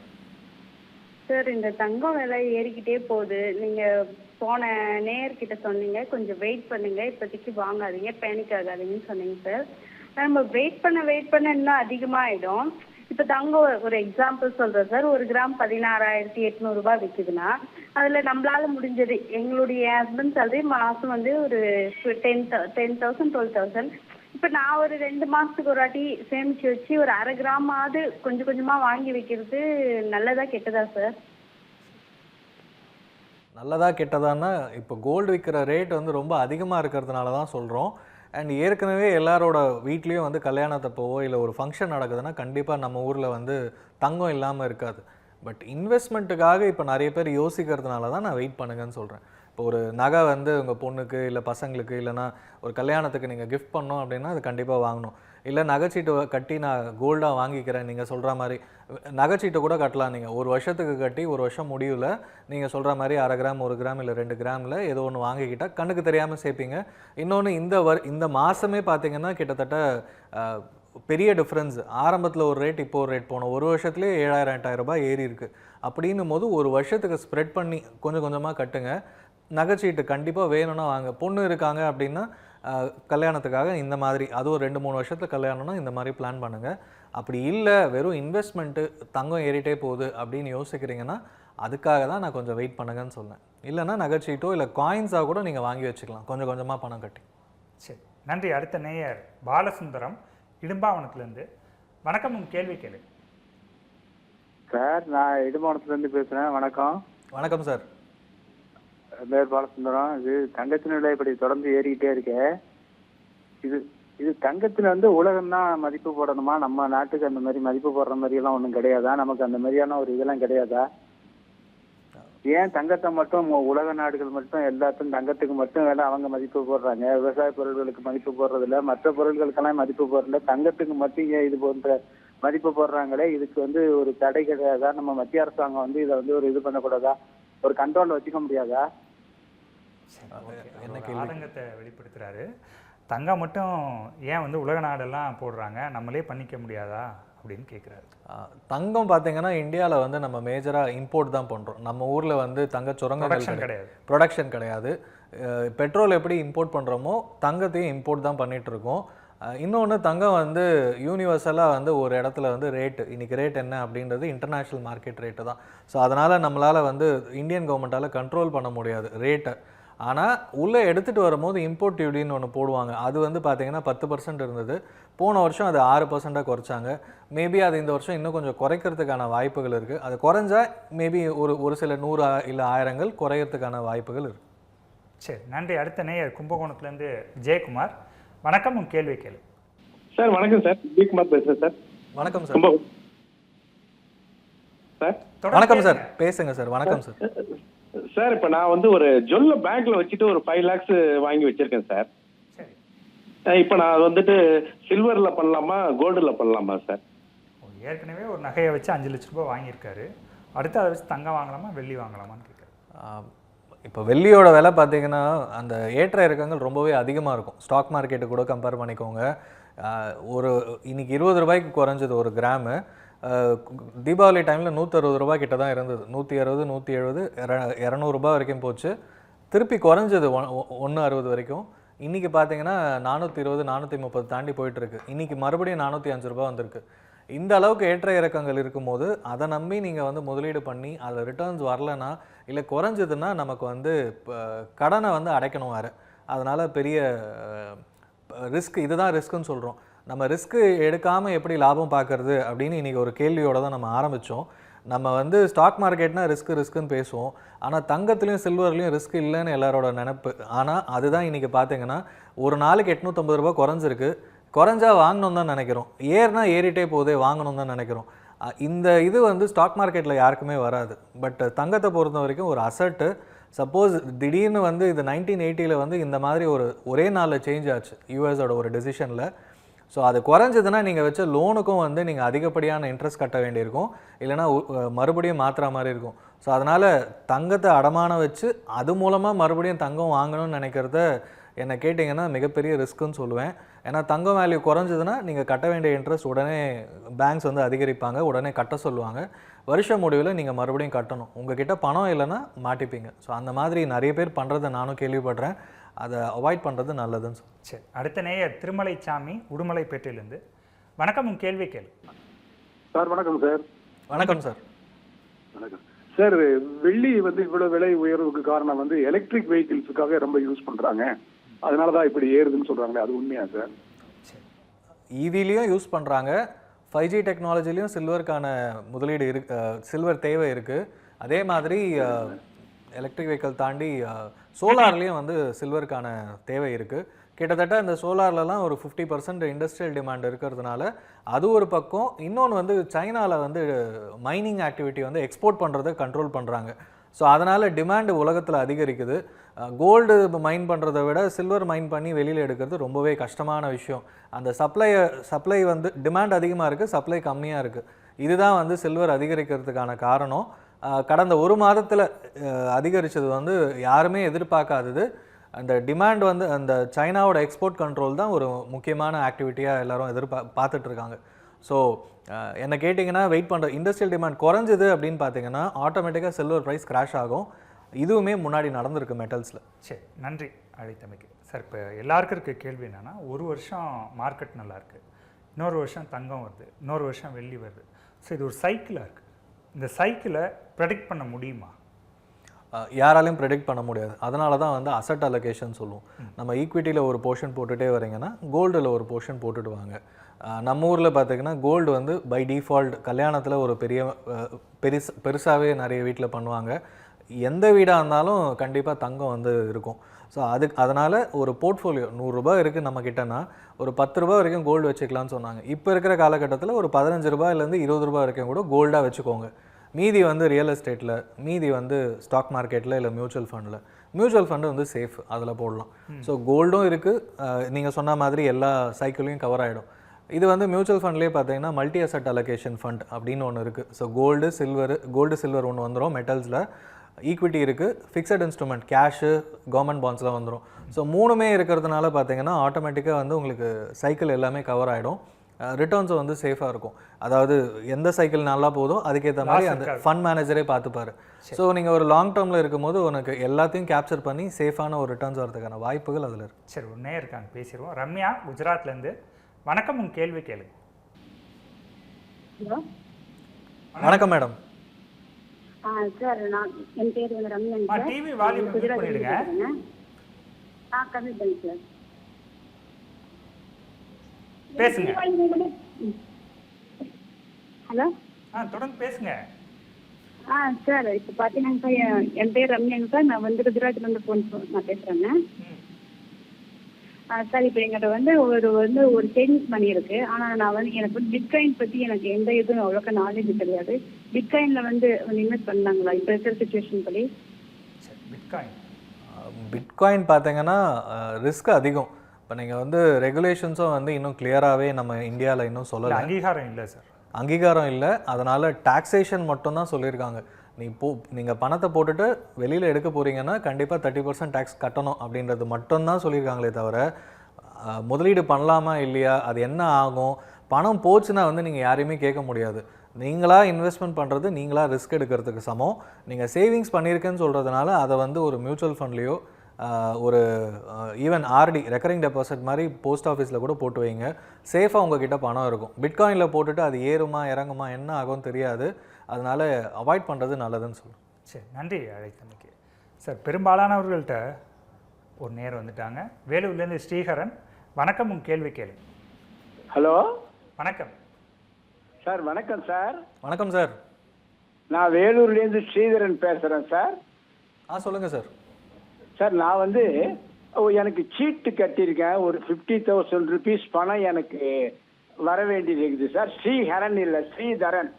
சார், இந்த தங்கம் விலை ஏறிக்கிட்டே போகுது. நீங்கள் போன நேயர்கிட்ட சொன்னீங்க கொஞ்சம் வெயிட் பண்ணுங்க, இப்போதைக்கு வாங்காதீங்க, பேனிக் ஆகாதீங்கன்னு சொன்னீங்க சார். நம்ம வெயிட் பண்ண இன்னும் அதிகமாகிடும். இப்போ தங்கம் ஒரு எக்ஸாம்பிள் சொல்கிறேன் சார். 1 கிராம் 16,800 ரூபாய் விற்குதுன்னா அதில் நம்மளால முடிஞ்சது எங்களுடைய ஹஸ்பண்ட் சேலரி மாதம் வந்து ஒரு 10,000 12,000. இப்போ நான் ஒரு 2 மாதத்துக்கு ஒரு வாட்டி சேமித்து வச்சு ஒரு 1/2 கிராமாவது கொஞ்சம் கொஞ்சமாக வாங்கி வைக்கிறது நல்லதா கெட்டதா சார்? நல்லதா கெட்டதான்னா இப்போ கோல்டு விற்கிற ரேட் வந்து ரொம்ப அதிகமாக இருக்கிறதுனால தான் சொல்கிறோம். அண்ட் ஏற்கனவே எல்லாரோட வீட்லேயும் வந்து கல்யாணத்தப்போவோ இல்லை ஒரு ஃபங்க்ஷன் நடக்குதுன்னா கண்டிப்பாக நம்ம ஊரில் வந்து தங்கம் இல்லாமல் இருக்காது. பட் இன்வெஸ்ட்மெண்ட்டுக்காக இப்போ நிறைய பேர் யோசிக்கிறதுனால தான் நான் வெயிட் பண்ணுங்கன்னு சொல்கிறேன். இப்போ ஒரு நகை வந்து உங்கள் பொண்ணுக்கு இல்லை பசங்களுக்கு இல்லைனா ஒரு கல்யாணத்துக்கு நீங்கள் கிஃப்ட் பண்ணோம் அப்படின்னா அது கண்டிப்பாக வாங்கணும். இல்லை நகைச்சீட்டு கட்டி நான் கோல்டாக வாங்கிக்கிறேன் நீங்கள் சொல்கிற மாதிரி நகைச்சீட்டை கூட கட்டலாம். நீங்கள் 1 வருஷத்துக்கு கட்டி 1 வருஷம் முடிவில் நீங்கள் சொல்கிற மாதிரி 1/2 கிராம் 1 கிராம் இல்லை 2 கிராமில் ஏதோ ஒன்று வாங்கிக்கிட்டால் கண்ணுக்கு தெரியாமல் சேர்ப்பீங்க. இன்னொன்று இந்த மாதமே பார்த்தீங்கன்னா கிட்டத்தட்ட பெரிய டிஃப்ரென்ஸ். ஆரம்பத்தில் ஒரு ரேட் இப்போ ஒரு ரேட் போனோம். 1 வருஷத்துலேயே 7,000 8,000 ரூபாய் ஏறி இருக்குது. அப்படின்னும் போது 1 வருஷத்துக்கு ஸ்ப்ரெட் பண்ணி கொஞ்சம் கொஞ்சமாக கட்டுங்க. நகைச்சீட்டு கண்டிப்பாக வேணும்னா வாங்க. பொண்ணு இருக்காங்க அப்படின்னா கல்யாணத்துக்காக இந்த மாதிரி அதுவும் 2-3 வருஷத்தில் கல்யாணம்னா இந்த மாதிரி பிளான் பண்ணுங்கள். அப்படி இல்லை வெறும் இன்வெஸ்ட்மெண்ட்டு தங்கம் ஏறிட்டே போகுது அப்படின்னு யோசிக்கிறீங்கன்னா அதுக்காக தான் நான் கொஞ்சம் வெயிட் பண்ணுங்கன்னு சொன்னேன். இல்லைனா நகைச்சீட்டோ இல்லை காயின்ஸாக கூட நீங்கள் வாங்கி வச்சுக்கலாம் கொஞ்சம் கொஞ்சமாக பணம் கட்டி. சரி, நன்றி. அடுத்த நேயர் பாலசுந்தரம் இடும்பாவனத்துலேருந்து. வணக்கம், உங்கள் கேள்வி கேளு. சார், நான் இடும்பாவனத்துலேருந்து பேசுகிறேன். வணக்கம். வணக்கம் சார். பேர் பாலசுந்தரம். இது தங்கத்தின் விலை இப்படி தொடர்ந்து ஏறிக்கிட்டே இருக்கு. இது தங்கத்தில் வந்து உலகம் தான் மதிப்பு போடணுமா? நம்ம நாட்டுக்கு அந்த மாதிரி மதிப்பு போடுற மாதிரி எல்லாம் ஒன்றும் கிடையாதா? நமக்கு அந்த மாதிரியான ஒரு இதெல்லாம் கிடையாதா? ஏன் தங்கத்தை மட்டும் உலக நாடுகள் மட்டும் எல்லாத்துக்கும் தங்கத்துக்கு மட்டும் வேலை அவங்க மதிப்பு போடுறாங்க, விவசாய பொருட்களுக்கு மதிப்பு போடுறதில்ல, மற்ற பொருட்களுக்கெல்லாம் மதிப்பு போடுறதில்ல, தங்கத்துக்கு மட்டும் ஏன் இது போன்ற மதிப்பு போடுறாங்களே? இதுக்கு வந்து ஒரு தடை கிடையாதா? நம்ம மத்திய அரசாங்கம் வந்து இதை வந்து ஒரு இது பண்ணக்கூடாதா? ஒரு கண்ட்ரோல்ல வச்சுக்க முடியாதா? ஆதங்கத்தை வெளிப்படுத்துறாரு. தங்கம் மட்டும் ஏன் வந்து உலக நாடெல்லாம் போடுறாங்க, நம்மளே பண்ணிக்க முடியாதா அப்படின்னு கேட்குறாரு. தங்கம் பார்த்தீங்கன்னா இந்தியாவில் வந்து நம்ம மேஜராக இம்போர்ட் தான் பண்ணுறோம். நம்ம ஊரில் வந்து தங்க சுரங்கங்கள் கிடையாது, ப்ரொடக்ஷன் கிடையாது. பெட்ரோல் எப்படி இம்போர்ட் பண்ணுறோமோ தங்கத்தையும் இம்போர்ட் தான் பண்ணிகிட்ருக்கோம். இன்னொன்று தங்கம் வந்து யூனிவர்சலாக வந்து ஒரு இடத்துல வந்து ரேட்டு இன்றைக்கி ரேட் என்ன அப்படின்றது இன்டர்நேஷ்னல் மார்க்கெட் ரேட்டு தான். ஸோ அதனால் நம்மளால் வந்து இந்தியன் கவர்மெண்ட்டால் கண்ட்ரோல் பண்ண முடியாது ரேட்டை. ஆனால் உள்ளே எடுத்துகிட்டு வரும்போது இம்போர்ட் டியூட்டின்னு ஒன்று போடுவாங்க. அது வந்து பார்த்திங்கன்னா 10% இருந்தது. போன வருஷம் அது 6% குறைச்சாங்க. மேபி அது இந்த வருஷம் இன்னும் கொஞ்சம் குறைக்கிறதுக்கான வாய்ப்புகள் இருக்குது. அது குறைஞ்சா மேபி ஒரு சில 100 இல்லை 1000 குறையிறதுக்கான வாய்ப்புகள் இருக்குது. சரி, நன்றி. அடுத்த நேயர் கும்பகோணத்துலேருந்து ஜெயக்குமார். வணக்கம், உங்கள் கேள்வி கேளு. சார் வணக்கம் சார், ஜெயக்குமார் பேசுகிறேன் சார். வணக்கம் சார். சார் வணக்கம் சார், பேசுங்க சார். வணக்கம் சார். சார், இப்போ நான் வந்து ஒரு ஜுவல்ல பேங்க்ல வச்சுட்டு ஒரு 5 lakhs வாங்கி வச்சிருக்கேன் சார். இப்போ நான் வந்துட்டு சில்வர்ல பண்ணலாமா கோல்டுல பண்ணலாமா சார்? ஏற்கனவே ஒரு நகையை வச்சு 5 லட்ச ரூபாய் வாங்கியிருக்காரு. அடுத்து அதை வச்சு தங்கம் வாங்கலாமா வெள்ளி வாங்கலாமான்னு கேட்குறேன். இப்போ வெள்ளியோட விலை பார்த்தீங்கன்னா அந்த ஏற்ற இறக்கங்கள் ரொம்பவே அதிகமாக இருக்கும். ஸ்டாக் மார்க்கெட்டு கூட கம்பேர் பண்ணிக்கோங்க. இன்னைக்கு 20 ரூபாய்க்கு குறைஞ்சது ஒரு கிராமு. தீபாவளி டைமில் 160 ரூபாய் கிட்ட தான் இருந்தது. 160 170 200 ரூபாய் வரைக்கும் போச்சு. திருப்பி குறைஞ்சது 160 வரைக்கும். இன்றைக்கி பார்த்தீங்கன்னா 420 430 தாண்டி போயிட்டுருக்கு. இன்றைக்கி மறுபடியும் 405 ரூபாய் வந்திருக்கு. இந்த அளவுக்கு ஏற்ற இறக்கங்கள் இருக்கும்போது அதை நம்பி நீங்கள் வந்து முதலீடு பண்ணி அதில் ரிட்டர்ன்ஸ் வரலன்னா இல்லை குறைஞ்சதுன்னா நமக்கு வந்து கடனை வந்து அடைக்கணும் வேறு. அதனால் பெரிய ரிஸ்க், இதுதான் ரிஸ்க்குன்னு சொல்கிறோம். நம்ம ரிஸ்க்கு எடுக்காமல் எப்படி லாபம் பார்க்குறது அப்படின்னு இன்றைக்கி ஒரு கேள்வியோடு தான் நம்ம ஆரம்பித்தோம். நம்ம வந்து ஸ்டாக் மார்க்கெட்னால் ரிஸ்க்குன்னு பேசுவோம். ஆனால் தங்கத்துலேயும் சில்வர்லேயும் ரிஸ்க் இல்லைன்னு எல்லாரோட நினப்பு. ஆனால் அதுதான் இன்றைக்கி பார்த்தீங்கன்னா ஒரு நாளைக்கு 850 ரூபாய் குறைஞ்சிருக்கு. குறைஞ்சா வாங்கணும் தான் நினைக்கிறோம், ஏறினா ஏறிட்டே போதே வாங்கணும் தான் நினைக்கிறோம். இந்த இது வந்து ஸ்டாக் மார்க்கெட்டில் யாருக்குமே வராது. பட் தங்கத்தை பொறுத்த வரைக்கும் ஒரு அசட்டு. சப்போஸ் திடீர்னு வந்து இது 1980 வந்து இந்த மாதிரி ஒரே நாளில் சேஞ்ச் ஆச்சு யூஎஸோட ஒரு டெசிஷனில். ஸோ அது குறைஞ்சதுன்னா நீங்கள் வச்ச லோனுக்கும் வந்து நீங்கள் அதிகப்படியான இன்ட்ரெஸ்ட் கட்ட வேண்டியிருக்கும், இல்லைனா மறுபடியும் மாற்றுற மாதிரி இருக்கும். ஸோ அதனால் தங்கத்தை அடமானம் வச்சு அது மூலமாக மறுபடியும் தங்கம் வாங்கணும்னு நினைக்கிறத என்னை கேட்டிங்கன்னா மிகப்பெரிய ரிஸ்க்குன்னு சொல்லுவேன். ஏன்னா தங்கம் வேல்யூ குறைஞ்சதுன்னா நீங்கள் கட்ட வேண்டிய இன்ட்ரெஸ்ட் உடனே பேங்க்ஸ் வந்து அதிகரிப்பாங்க, உடனே கட்ட சொல்லுவாங்க. வருஷ முடிவில் நீங்கள் மறுபடியும் கட்டணும். உங்ககிட்ட பணம் இல்லைன்னா மாட்டிப்பீங்க. ஸோ அந்த மாதிரி நிறைய பேர் பண்ணுறதை நானும் கேள்விப்படுறேன். அதை அவாய்ட் பண்ணுறது நல்லதுன்னு சொல்லுவேன். சரி, அடுத்த நேயர் திருமலைச்சாமி உடுமலைப்பேட்டையிலேருந்து. வணக்கம், உங்கள் கேள்வி கேளு. சார் வணக்கம் சார். வணக்கம் சார். வணக்கம் சார். வெள்ளி வந்து இவ்வளவு விலை உயர்வுக்கு காரணம் வந்து எலக்ட்ரிக் வெஹிக்கிள்ஸுக்காக ரொம்ப யூஸ் பண்றாங்க, அதனாலதான் இப்படி ஏறுதுன்னு சொல்றாங்களே, அது உண்மையா சார்? ஈவிலையும் யூஸ் பண்ணுறாங்க, 5G டெக்னாலஜிலையும் சில்வருக்கான முதலீடு சில்வர் தேவை இருக்குது. அதே மாதிரி எலக்ட்ரிக் வெஹிக்கிள் தாண்டி சோலார்லேயும் வந்து சில்வருக்கான தேவை இருக்குது. கிட்டத்தட்ட இந்த சோலார்லலாம் ஒரு 50% இண்டஸ்ட்ரியல் டிமாண்ட் இருக்கிறதுனால அது ஒரு பக்கம். இன்னொன்று வந்து சைனாவில் வந்து மைனிங் ஆக்டிவிட்டி வந்து எக்ஸ்போர்ட் பண்ணுறதை கண்ட்ரோல் பண்ணுறாங்க. ஸோ அதனால் டிமாண்டு உலகத்தில் அதிகரிக்குது. கோல்டு மைன் பண்ணுறதை விட சில்வர் மைன் பண்ணி வெளியில் எடுக்கிறது ரொம்பவே கஷ்டமான விஷயம். அந்த சப்ளை வந்து டிமாண்ட் அதிகமாக இருக்குது, சப்ளை கம்மியாக இருக்குது. இதுதான் வந்து சில்வர் அதிகரிக்கிறதுக்கான காரணம். கடந்த ஒரு மாதத்தில் அதிகரித்தது வந்து யாருமே எதிர்பார்க்காதது. அந்த டிமாண்ட் வந்து அந்த சைனாவோட எக்ஸ்போர்ட் கண்ட்ரோல் தான் ஒரு முக்கியமான ஆக்டிவிட்டியாக எல்லோரும் பார்த்துட்ருக்காங்க. ஸோ என்ன கேட்டிங்கன்னா வெயிட் பண்ணுற இண்டஸ்ட்ரியல் டிமாண்ட் குறைஞ்சிது அப்படின்னு பார்த்தீங்கன்னா ஆட்டோமேட்டிக்காக சில்வர் ப்ரைஸ் கிராஷ் ஆகும். இதுவுமே முன்னாடி நடந்திருக்கு மெட்டல்ஸில். சரி, நன்றி அழைத்தமைக்கு. சார், இப்போ எல்லாருக்கும் இருக்க கேள்வி என்னென்னா, ஒரு வருஷம் மார்க்கெட் நல்லாயிருக்கு, இன்னொரு வருஷம் தங்கம் வருது, இன்னொரு வருஷம் வெள்ளி வருது. ஸோ இது ஒரு சைக்கிளாக இருக்குது. இந்த சைக்கிளை ப்ரெடிக்ட் பண்ண முடியுமா? யாராலையும் ப்ரெடிக்ட் பண்ண முடியாது. அதனால தான் வந்து அசட் அலோகேஷன் சொல்லுவோம். நம்ம ஈக்விட்டியில் ஒரு போர்ஷன் போட்டுகிட்டே வரீங்கன்னா கோல்டில் ஒரு போர்ஷன் போட்டுட்டு வாங்க. நம்ம ஊரில் பார்த்திங்கன்னா கோல்டு வந்து பை டிஃபால்ட் கல்யாணத்தில் ஒரு பெருசாகவே நிறைய வீட்டில் பண்ணுவாங்க. எந்த வீடாக இருந்தாலும் கண்டிப்பாக தங்கம் வந்து இருக்கும். ஸோ அதனால் ஒரு போர்ட்ஃபோலியோ 100 ரூபாய் இருக்குது நம்மக்கிட்டனா ஒரு 10 ரூபா வரைக்கும் கோல்டு வச்சுக்கலான்னு சொன்னாங்க. இப்போ இருக்கிற காலகட்டத்தில் ஒரு 15 ரூபாயிலேருந்து 20 ரூபா வரைக்கும் கூட கோல்டாக வச்சுக்கோங்க. மீதி வந்து ரியல் எஸ்டேட்டில், மீதி வந்து ஸ்டாக் மார்க்கெட்டில், இல்லை மியூச்சுவல் ஃபண்டில். மியூச்சுவல் ஃபண்டு வந்து சேஃப், அதில் போடலாம். ஸோ கோல்டும் இருக்குது, நீங்கள் சொன்ன மாதிரி எல்லா சைக்கிளையும் கவர் ஆகிடும். இது வந்து மியூச்சுவல் ஃபண்ட்லேயே பார்த்தீங்கன்னா மல்டி அசட் அலோகேஷன் ஃபண்ட் அப்படின்னு ஒன்று இருக்குது. ஸோ கோல்டு சில்வர் ஒன்று வந்துடும். மெட்டல்ஸில் ஈக்விட்டி இருக்குது, ஃபிக்ஸட் இன்ஸ்ட்ருமெண்ட் கேஷு, கவர்மெண்ட் பாண்ட்ஸ்லாம் வந்துடும். ஸோ மூணுமே இருக்கிறதுனால பார்த்தீங்கன்னா ஆட்டோமேட்டிக்காக வந்து உங்களுக்கு சைக்கிள் எல்லாமே கவர் ஆகிடும். ரிட்டர்ன்ஸும் வந்து சேஃபாக இருக்கும். அதாவது எந்த சைக்கிள் நல்லா போதோ அதுக்கேற்ற மாதிரி அந்த ஃபண்ட் மேனேஜரே பார்த்துப்பாரு. ஸோ நீங்கள் ஒரு லாங் டேர்மில் இருக்கும்போது உனக்கு எல்லாத்தையும் கேப்சர் பண்ணி சேஃபான ஒரு ரிட்டர்ன்ஸ் வரதுக்கான வாய்ப்புகள் அதில் இருக்குது. சரி, ஒன்றே இருக்காங்க, பேசிடுவோம். ரம்யா குஜராத்லேருந்து. வணக்கம், உங்கள் கேள்வி கேளுங்க. ஹலோ, வணக்கம் மேடம். சார், நான் என் பேர் வந்து ரம்யா. டிவி வால்யூம் மியூட் பண்ணிடுங்க. கம்மி பண்ணி சார் பேசுங்க. ஹலோ, தொடர்ந்து பேசுங்க. சார், இப்போ பார்த்தீங்கன்னா என் பேர் ரம்யாங்க சார். நான் வந்து குஜராத்லேருந்து நான் பேசுகிறேங்க சார். இப்போ எங்கிட்ட வந்து ஒரு சேவிங்ஸ் மணி இருக்கு. ஆனால் நான் வந்து எனக்கு வந்து பிட்காயின் பற்றி எனக்கு எந்த இதுவும் அவ்வளோக்கா நாலேஜ் கிடையாது. பிட்காயினில் வந்து இன்வெஸ்ட் பண்ணாங்களா இப்போ இருக்கிற சுச்சுவேஷன் படி? பிட்காயின் பார்த்தீங்கன்னா ரிஸ்க் அதிகம். இப்போ நீங்கள் வந்து ரெகுலேஷன்ஸும் வந்து இன்னும் கிளியராகவே நம்ம இந்தியாவில் இன்னும் சொல்லலை. அங்கீகாரம் இல்லை சார், அங்கீகாரம் இல்லை. அதனால் டாக்ஸேஷன் மட்டும்தான் சொல்லியிருக்காங்க. நீங்கள் பணத்தை போட்டுட்டு வெளியில் எடுக்க போகிறீங்கன்னா கண்டிப்பாக 30% டேக்ஸ் கட்டணும் அப்படின்றது மட்டும்தான் சொல்லியிருக்காங்களே தவிர முதலீடு பண்ணலாமா இல்லையா, அது என்ன ஆகும், பணம் போச்சுன்னா வந்து நீங்கள் யாரையுமே கேட்க முடியாது. நீங்களாக இன்வெஸ்ட்மெண்ட் பண்ணுறது நீங்களாக ரிஸ்க் எடுக்கிறதுக்கு சமம். நீங்கள் சேவிங்ஸ் பண்ணியிருக்கேன்னு சொல்கிறதுனால அதை வந்து ஒரு மியூச்சுவல் ஃபண்ட்லேயோ ஒரு ஈவன் ஆர்டி ரெக்கரிங் டெபாசிட் மாதிரி போஸ்ட் ஆஃபீஸில் கூட போட்டு வைங்க. சேஃபாக உங்ககிட்ட பணம் இருக்கும். பிட்காயினில் போட்டுட்டு அது ஏறுமா இறங்குமா என்ன ஆகும்னு தெரியாது. அதனால் அவாய்ட் பண்ணுறது நல்லதுன்னு சொல்லுவேன். சரி, நன்றி அழைத்தமைக்கு. சார், பெரும்பாலானவர்கள்ட்ட ஒரு நேரம் வந்துட்டாங்க. வேலூர்லேருந்து ஸ்ரீஹரன். வணக்கம், உங்கள் கேள்வி கேளு. ஹலோ, வணக்கம் சார். வணக்கம் சார். வணக்கம் சார். நான் வேலூர்லேருந்து ஸ்ரீதரன் பேசுகிறேன் சார். சொல்லுங்கள் சார். சார், நான் வந்து எனக்கு சீட்டு கட்டியிருக்கேன். ஒரு 50,000 rupees பணம் எனக்கு வர வேண்டியது இருக்குது சார். ஸ்ரீஹரன் இல்லை, ஸ்ரீதரன்.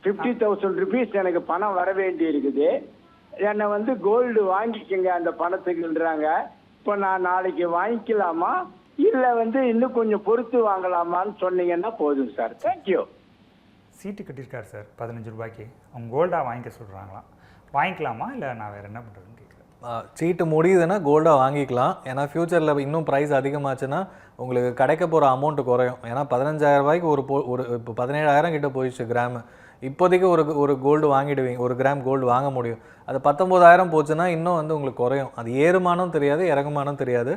50,000 rupees எனக்கு பணம் வர வேண்டி இருக்குது. என்னை வந்து கோல்டு வாங்கிக்கங்க அந்த பணத்துக்குன்றாங்க. இப்போ நான் நாளைக்கு வாங்கிக்கலாமா இல்ல வந்து இன்னும் கொஞ்சம் பொறுத்து வாங்கலாமான்னு சொன்னீங்கன்னா போதும் சார். தேங்க்யூ. சீட்டு கட்டியிருக்காரு சார் 15 ரூபாய்க்கு. அவங்க கோல்டாக வாங்கிக்க சொல்கிறாங்களாம். வாங்கிக்கலாமா இல்லை நான் வேறு என்ன பண்ணுறதுன்னு கேட்குறேன். சீட்டு முடியுதுன்னா கோல்டாக வாங்கிக்கலாம். ஏன்னா ஃப்யூச்சரில் இன்னும் ப்ரைஸ் அதிகமாச்சுன்னா உங்களுக்கு கிடைக்க போகிற அமௌண்ட்டு குறையும். ஏன்னா 15,000 ரூபாய்க்கு ஒரு இப்போ 17,000 கிட்ட போயிடுச்சு கிராமு. இப்போதைக்கு ஒரு கோல்டு வாங்கிடுவீங்க, 1 கிராம் கோல்டு வாங்க முடியும். அது 19,000 போச்சுன்னா இன்னும் வந்து உங்களுக்கு குறையும். அது ஏறுமானம் தெரியாது, இறங்குமானம் தெரியாது.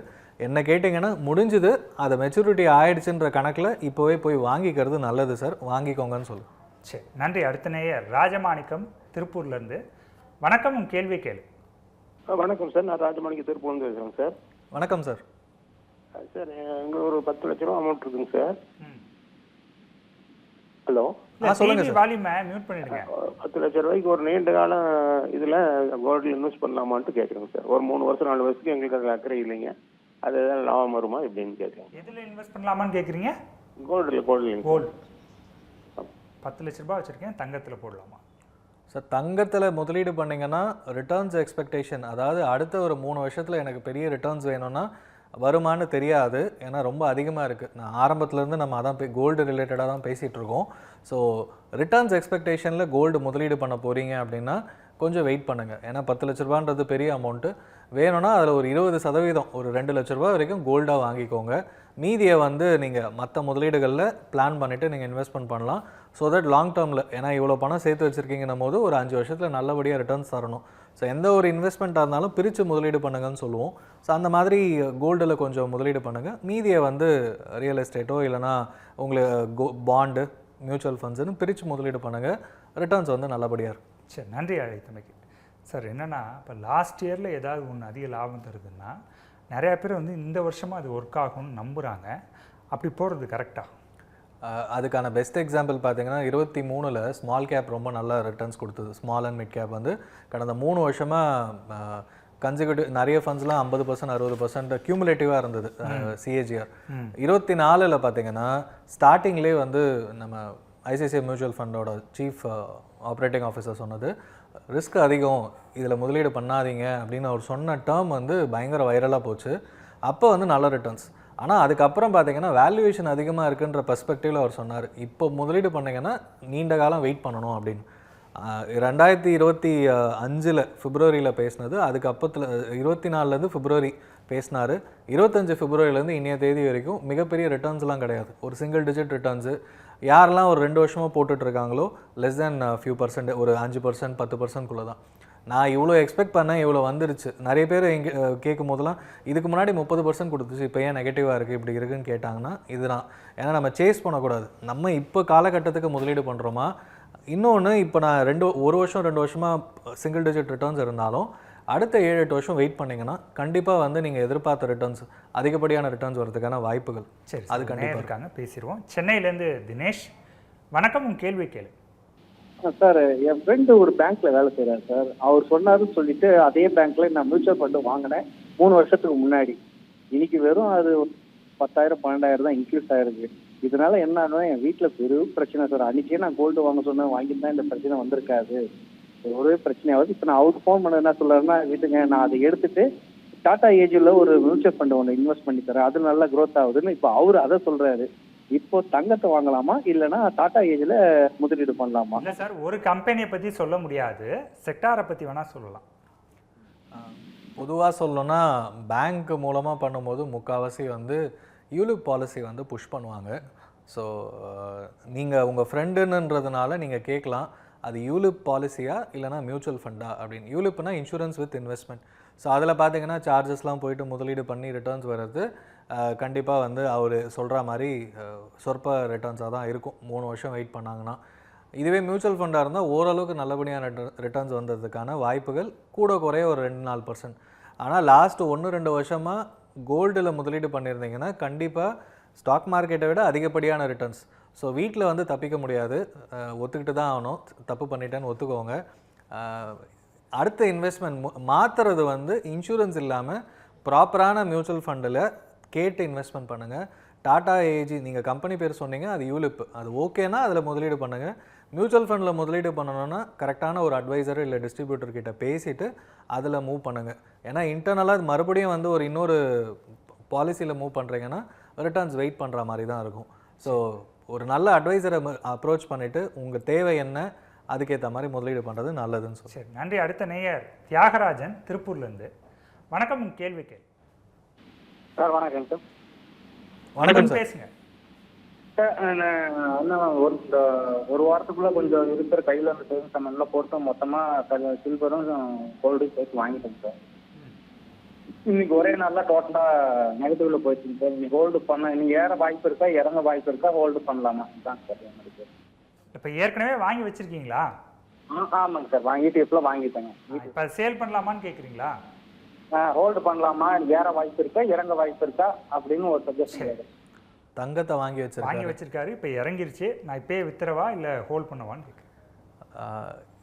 என்ன கேட்டிங்கன்னா முடிஞ்சுது, அது மெச்சூரிட்டி ஆயிடுச்சுன்ற கணக்கில் இப்போவே போய் வாங்கிக்கிறது நல்லது சார். வாங்கிக்கோங்கன்னு சொல்லு. சரி, நன்றி. அடுத்த நேயர் ராஜமாணிக்கம் திருப்பூர்லேருந்து. வணக்கம், உன் கேள்வி கேளு. வணக்கம் சார், நான் ராஜமாணிக்கம் திருப்பூர்லேருந்து பேசுகிறேன் சார். வணக்கம் சார். சார் எங்களுக்கு ஒரு 10 லட்ச ரூபா அமௌண்ட் இருக்குங்க சார். ஹலோ, சொல்லுங்க சார். வால்யூமை மியூட் பண்ணிடுங்க. 10 லட்ச ரூபாய்க்கு ஒரு நீண்ட கால இதில் கோல்டில் இன்வெஸ்ட் பண்ணலாமான்ட்டு கேட்குறேங்க சார். ஒரு 3 வருஷம் 4 வருஷத்துக்கு எங்களுக்கு அதில் அக்கறை இல்லைங்க. அது எதாவது லாபம் வருமா எப்படின்னு கேட்குறேன். எதில் இன்வெஸ்ட் பண்ணலாமான்னு கேட்குறீங்க? கோல்டு 10 லட்ச ரூபாய் வச்சுருக்கேன், தங்கத்தில் போடலாமா சார்? தங்கத்தில் முதலீடு பண்ணிங்கன்னா ரிட்டர்ன்ஸ் எக்ஸ்பெக்டேஷன், அதாவது அடுத்த ஒரு 3 வருஷத்தில் எனக்கு பெரிய ரிட்டர்ன்ஸ் வேணும்னா வருமானு தெரியாது. ஏன்னா ரொம்ப அதிகமாக இருக்குது. நான் ஆரம்பத்துலேருந்து நம்ம அதான் கோல்டு ரிலேட்டடாக தான் பேசிகிட்டு இருக்கோம். ஸோ ரிட்டர்ன்ஸ் எக்ஸ்பெக்டேஷனில் கோல்டு முதலீடு பண்ண போகிறீங்க அப்படின்னா கொஞ்சம் வெயிட் பண்ணுங்கள். ஏன்னா 10 லட்ச ரூபான்றது பெரிய அமௌண்ட்டு. வேணும்னா அதில் ஒரு 20% ஒரு 2 லட்ச ரூபா வரைக்கும் கோல்டாக வாங்கிக்கோங்க. மீதியை வந்து நீங்கள் மற்ற முதலீடுகளில் பிளான் பண்ணிவிட்டு நீங்கள் இன்வெஸ்ட்மெண்ட் பண்ணலாம். ஸோ தட் லாங் டேர்மில், ஏன்னா இவ்வளோ பணம் சேர்த்து வச்சுருக்கீங்கன்னும் போது ஒரு 5 வருஷத்தில் நல்லபடியாக ரிட்டர்ன்ஸ் தரணும். ஸோ எந்த ஒரு இன்வெஸ்ட்மெண்ட்டாக இருந்தாலும் பிரித்து முதலீடு பண்ணுங்கன்னு சொல்லுவோம். ஸோ அந்த மாதிரி கோல்டில் கொஞ்சம் முதலீடு பண்ணுங்கள். மீதியை வந்து ரியல் எஸ்டேட்டோ இல்லைனா உங்களுக்கு பாண்டு, மியூச்சுவல் ஃபண்ட்ஸ்னு பிரித்து முதலீடு பண்ணுங்கள். ரிட்டர்ன்ஸ் வந்து நல்லபடியாக இருக்கும். சரி, நன்றி அழைத்தமைக்கு. சார், என்னென்னா இப்போ லாஸ்ட் இயரில் ஏதாவது ஒன்று அதிக லாபம் தருதுன்னா நிறையா பேர் வந்து இந்த வருஷமாக அது ஒர்க் ஆகும்னு நம்புகிறாங்க. அப்படி போகிறது கரெக்டாக? அதுக்கான பெஸ்ட் எக்ஸாம்பிள் பார்த்தீங்கன்னா 23ல் ஸ்மால் கேப் ரொம்ப நல்ல ரிட்டர்ன்ஸ் கொடுத்தது. ஸ்மால் அண்ட் மிட் கேப் வந்து கடந்த 3 வருஷமாக கன்சிக்யூட்டிவ் நிறைய ஃபண்ட்ஸ்லாம் 50% 60% கியூமுலேட்டிவாக இருந்தது சிஏஜிஆர். 24ல் பார்த்தீங்கன்னா ஸ்டார்டிங்லேயே வந்து நம்ம ஐசிஐசிஐ மியூச்சுவல் ஃபண்டோட சீஃப் ஆப்ரேட்டிங் ஆஃபீஸர் சொன்னது, ரிஸ்க் அதிகம், இதில் முதலீடு பண்ணாதீங்க அப்படின்னு அவர் சொன்ன டேர்ம் வந்து பயங்கர வைரலாக போச்சு. அப்போ வந்து நல்ல ரிட்டர்ன்ஸ். ஆனால் அதுக்கப்புறம் பார்த்தீங்கன்னா வேல்யூவேஷன் அதிகமாக இருக்குன்ற பெர்ஸ்பெக்டிவில் அவர் சொன்னார், இப்போ முதலீடு பண்ணிங்கன்னா நீண்ட காலம் வெயிட் பண்ணணும் அப்படின்னு. 2025 பிப்ரவரியில் பேசினது. அதுக்கு அப்பத்தில் 24லேருந்து பிப்ரவரி பேசினார். 25 பிப்ரவரியிலேருந்து இன்றைய தேதி வரைக்கும் மிகப்பெரிய ரிட்டர்ன்ஸ்லாம் கிடையாது. ஒரு சிங்கிள் டிஜிட் ரிட்டர்ன்ஸு. யாரெல்லாம் ஒரு 2 வருஷமாக போட்டுட்ருக்காங்களோ லெஸ் தேன் ஃபியூ பர்சன்ட், ஒரு 5%, 10%குள்ளே தான். நான் இவ்வளோ எக்ஸ்பெக்ட் பண்ணேன், இவ்வளோ வந்துருச்சு. நிறைய பேர் இங்கே கேட்கும் போதெல்லாம் இதுக்கு முன்னாடி 30% கொடுத்துச்சு, இப்போ ஏன் நெகட்டிவாக இருக்குது இப்படி இருக்குன்னு கேட்டாங்கன்னா இதுதான். ஏன்னா நம்ம சேஸ் பண்ணக்கூடாது. நம்ம இப்போ காலகட்டத்துக்கு முதலீடு பண்ணுறோமா. இன்னொன்று, இப்போ நான் ஒரு வருஷம் 2 வருஷமாக சிங்கிள் டிஜிட் ரிட்டர்ன்ஸ் இருந்தாலும் அடுத்த 7-8 வருஷம் வெயிட் பண்ணிங்கன்னா கண்டிப்பாக வந்து நீங்கள் எதிர்பார்த்த ரிட்டர்ன்ஸ், அதிகப்படியான ரிட்டர்ன்ஸ் வரதுக்கான வாய்ப்புகள். சரி, அது கண்டிப்பாக இருக்காங்க, பேசிடுவோம். சென்னையிலேருந்து தினேஷ். வணக்கம், உங்கள் கேள்வி கேளு. சார், என் ஃப்ரெண்டு ஒரு பேங்க்ல வேலை செய்கிறார் சார். அவர் சொன்னாருன்னு சொல்லிட்டு அதே பேங்க்ல நான் மியூச்சுவல் ஃபண்டு வாங்கினேன் 3 வருஷத்துக்கு முன்னாடி. இன்னைக்கு வெறும் அது 10,000 12,000 தான் இன்க்ரீஸ் ஆயிருக்கு. இதனால என்ன ஆகும், என் வீட்டில் பெரும் பிரச்சனை சார். அன்னைக்கே நான் கோல்டு வாங்க சொன்னேன், வாங்கியிருந்தா இந்த பிரச்சனை வந்திருக்காது. ஒரே பிரச்சனையாவது. இப்போ நான் அவருக்கு ஃபோன் பண்ண என்ன சொல்றாருன்னா, வீட்டுங்க நான் அதை எடுத்துட்டு டாடா ஏஜில் ஒரு மியூச்சுவல் ஃபண்ட் ஒன்று இன்வெஸ்ட் பண்ணி தரேன், அது நல்லா க்ரோத் ஆகுதுன்னு இப்போ அவர் அதை சொல்றாரு. இப்போ தங்கத்தை வாங்கலாமா இல்லைன்னா டாடா ஏஜில் முதலீடு பண்ணலாமா? இல்லை சார், ஒரு கம்பெனியை பற்றி சொல்ல முடியாது, செக்டாரை பற்றி வேணால் சொல்லலாம். பொதுவாக சொல்லணும்னா பேங்க் மூலமாக பண்ணும்போது முக்கால்வாசி வந்து யூலிப் பாலிசி வந்து புஷ் பண்ணுவாங்க. ஸோ நீங்கள் உங்கள் ஃப்ரெண்டுன்றதுனால நீங்கள் கேட்கலாம், அது யூலிப் பாலிசியா இல்லைனா மியூச்சுவல் ஃபண்டா அப்படின்னு. யூலிப்னா இன்சூரன்ஸ் வித் இன்வெஸ்ட்மெண்ட். ஸோ அதில் பார்த்தீங்கன்னா சார்ஜஸ்லாம் போயிட்டு முதலீடு பண்ணி ரிட்டர்ன்ஸ் வர்றது கண்டிப்பாக வந்து அவர் சொல்கிற மாதிரி சொற்ப ரிட்டர்ன்ஸாக தான் இருக்கும் 3 வருஷம் வெயிட் பண்ணாங்கன்னா. இதுவே மியூச்சுவல் ஃபண்டாக இருந்தால் ஓரளவுக்கு நல்லபடியான ரிட்டர்ன்ஸ் வந்ததுக்கான வாய்ப்புகள் கூட குறைய ஒரு 2-4%. ஆனால் லாஸ்ட் 1-2 வருஷமாக கோல்டில் முதலீடு பண்ணியிருந்தீங்கன்னா கண்டிப்பாக ஸ்டாக் மார்க்கெட்டை விட அதிகப்படியான ரிட்டர்ன்ஸ். ஸோ வீட்டில் வந்து தப்பிக்க முடியாது, ஒத்துக்கிட்டு தான் ஆகணும். தப்பு பண்ணிட்டேன்னு ஒத்துக்கோங்க. அடுத்த இன்வெஸ்ட்மெண்ட் மாற்றுறது வந்து இன்சூரன்ஸ் இல்லாமல் ப்ராப்பரான மியூச்சுவல் ஃபண்டில் கேட்டு இன்வெஸ்ட்மெண்ட் பண்ணுங்கள். டாடா ஏஜி நீங்கள் கம்பெனி பேர் சொன்னீங்க, அது யூலிப், அது ஓகேனா அதில் முதலீடு பண்ணுங்கள். மியூச்சுவல் ஃபண்டில் முதலீடு பண்ணணுன்னா கரெக்டான ஒரு அட்வைசர் இல்லை டிஸ்ட்ரிபியூட்டர்கிட்ட பேசிவிட்டு அதில் மூவ் பண்ணுங்கள். ஏன்னா இன்டர்னலாக மறுபடியும் வந்து ஒரு இன்னொரு பாலிசியில் மூவ் பண்ணுறீங்கன்னா ரிட்டர்ன்ஸ் வெயிட் பண்ணுற மாதிரி தான் இருக்கும். ஸோ ஒரு நல்ல அட்வைசரை அப்ரோச் பண்ணிவிட்டு உங்கள் தேவை என்ன அதுக்கேற்ற மாதிரி முதலீடு பண்ணுறது நல்லதுன்னு சொல்லி. சரி, நன்றி. அடுத்த நேயர் தியாகராஜன் திருப்பூர்லேருந்து. வணக்கம், உங்கள் கேள்வி கேள். சார் வணக்கம் சார். வணக்கம் சார், பேசுங்க சார். ஒரு வாரத்துக்குள்ள கொஞ்சம் இருக்கிற கையில் அந்த சேவிங்ஸ் அமௌண்ட்ல போட்டு மொத்தமாக சில்வரும் கோல்டும் சேர்த்து வாங்கிட்டேங்க சார். இன்னைக்கு ஒரே நாளில் டோட்டலாக நெகட்டிவ்ல போயிடுச்சுங்க சார். இன்னைக்கு ஹோல்டு பண்ண இன்னைக்கு ஏற வாய்ப்பு இருக்கா, இறங்க வாய்ப்பு இருக்கா, ஹோல்டு பண்ணலாமா தான் சார் எனக்கு. இப்போ ஏற்கனவே வாங்கி வச்சிருக்கீங்களா? ஆமாங்க சார், ETF வாங்கிட்டேங்க. இப்போ சேல் பண்ணலாமான்னு கேட்குறீங்களா? ஹோல்டு பண்ணலாமா, ஏற வாய்ப்பு இருக்கா, இறங்க வாய்ப்பு இருக்கா அப்படின்னு ஒரு சஜஷன். தங்கத்தை வாங்கி வச்சிருக்காரு, இப்போ இறங்கிருச்சு. நான் இப்போயே வித்துறவா இல்லை ஹோல்ட் பண்ணவான்னு கேட்குறேன்.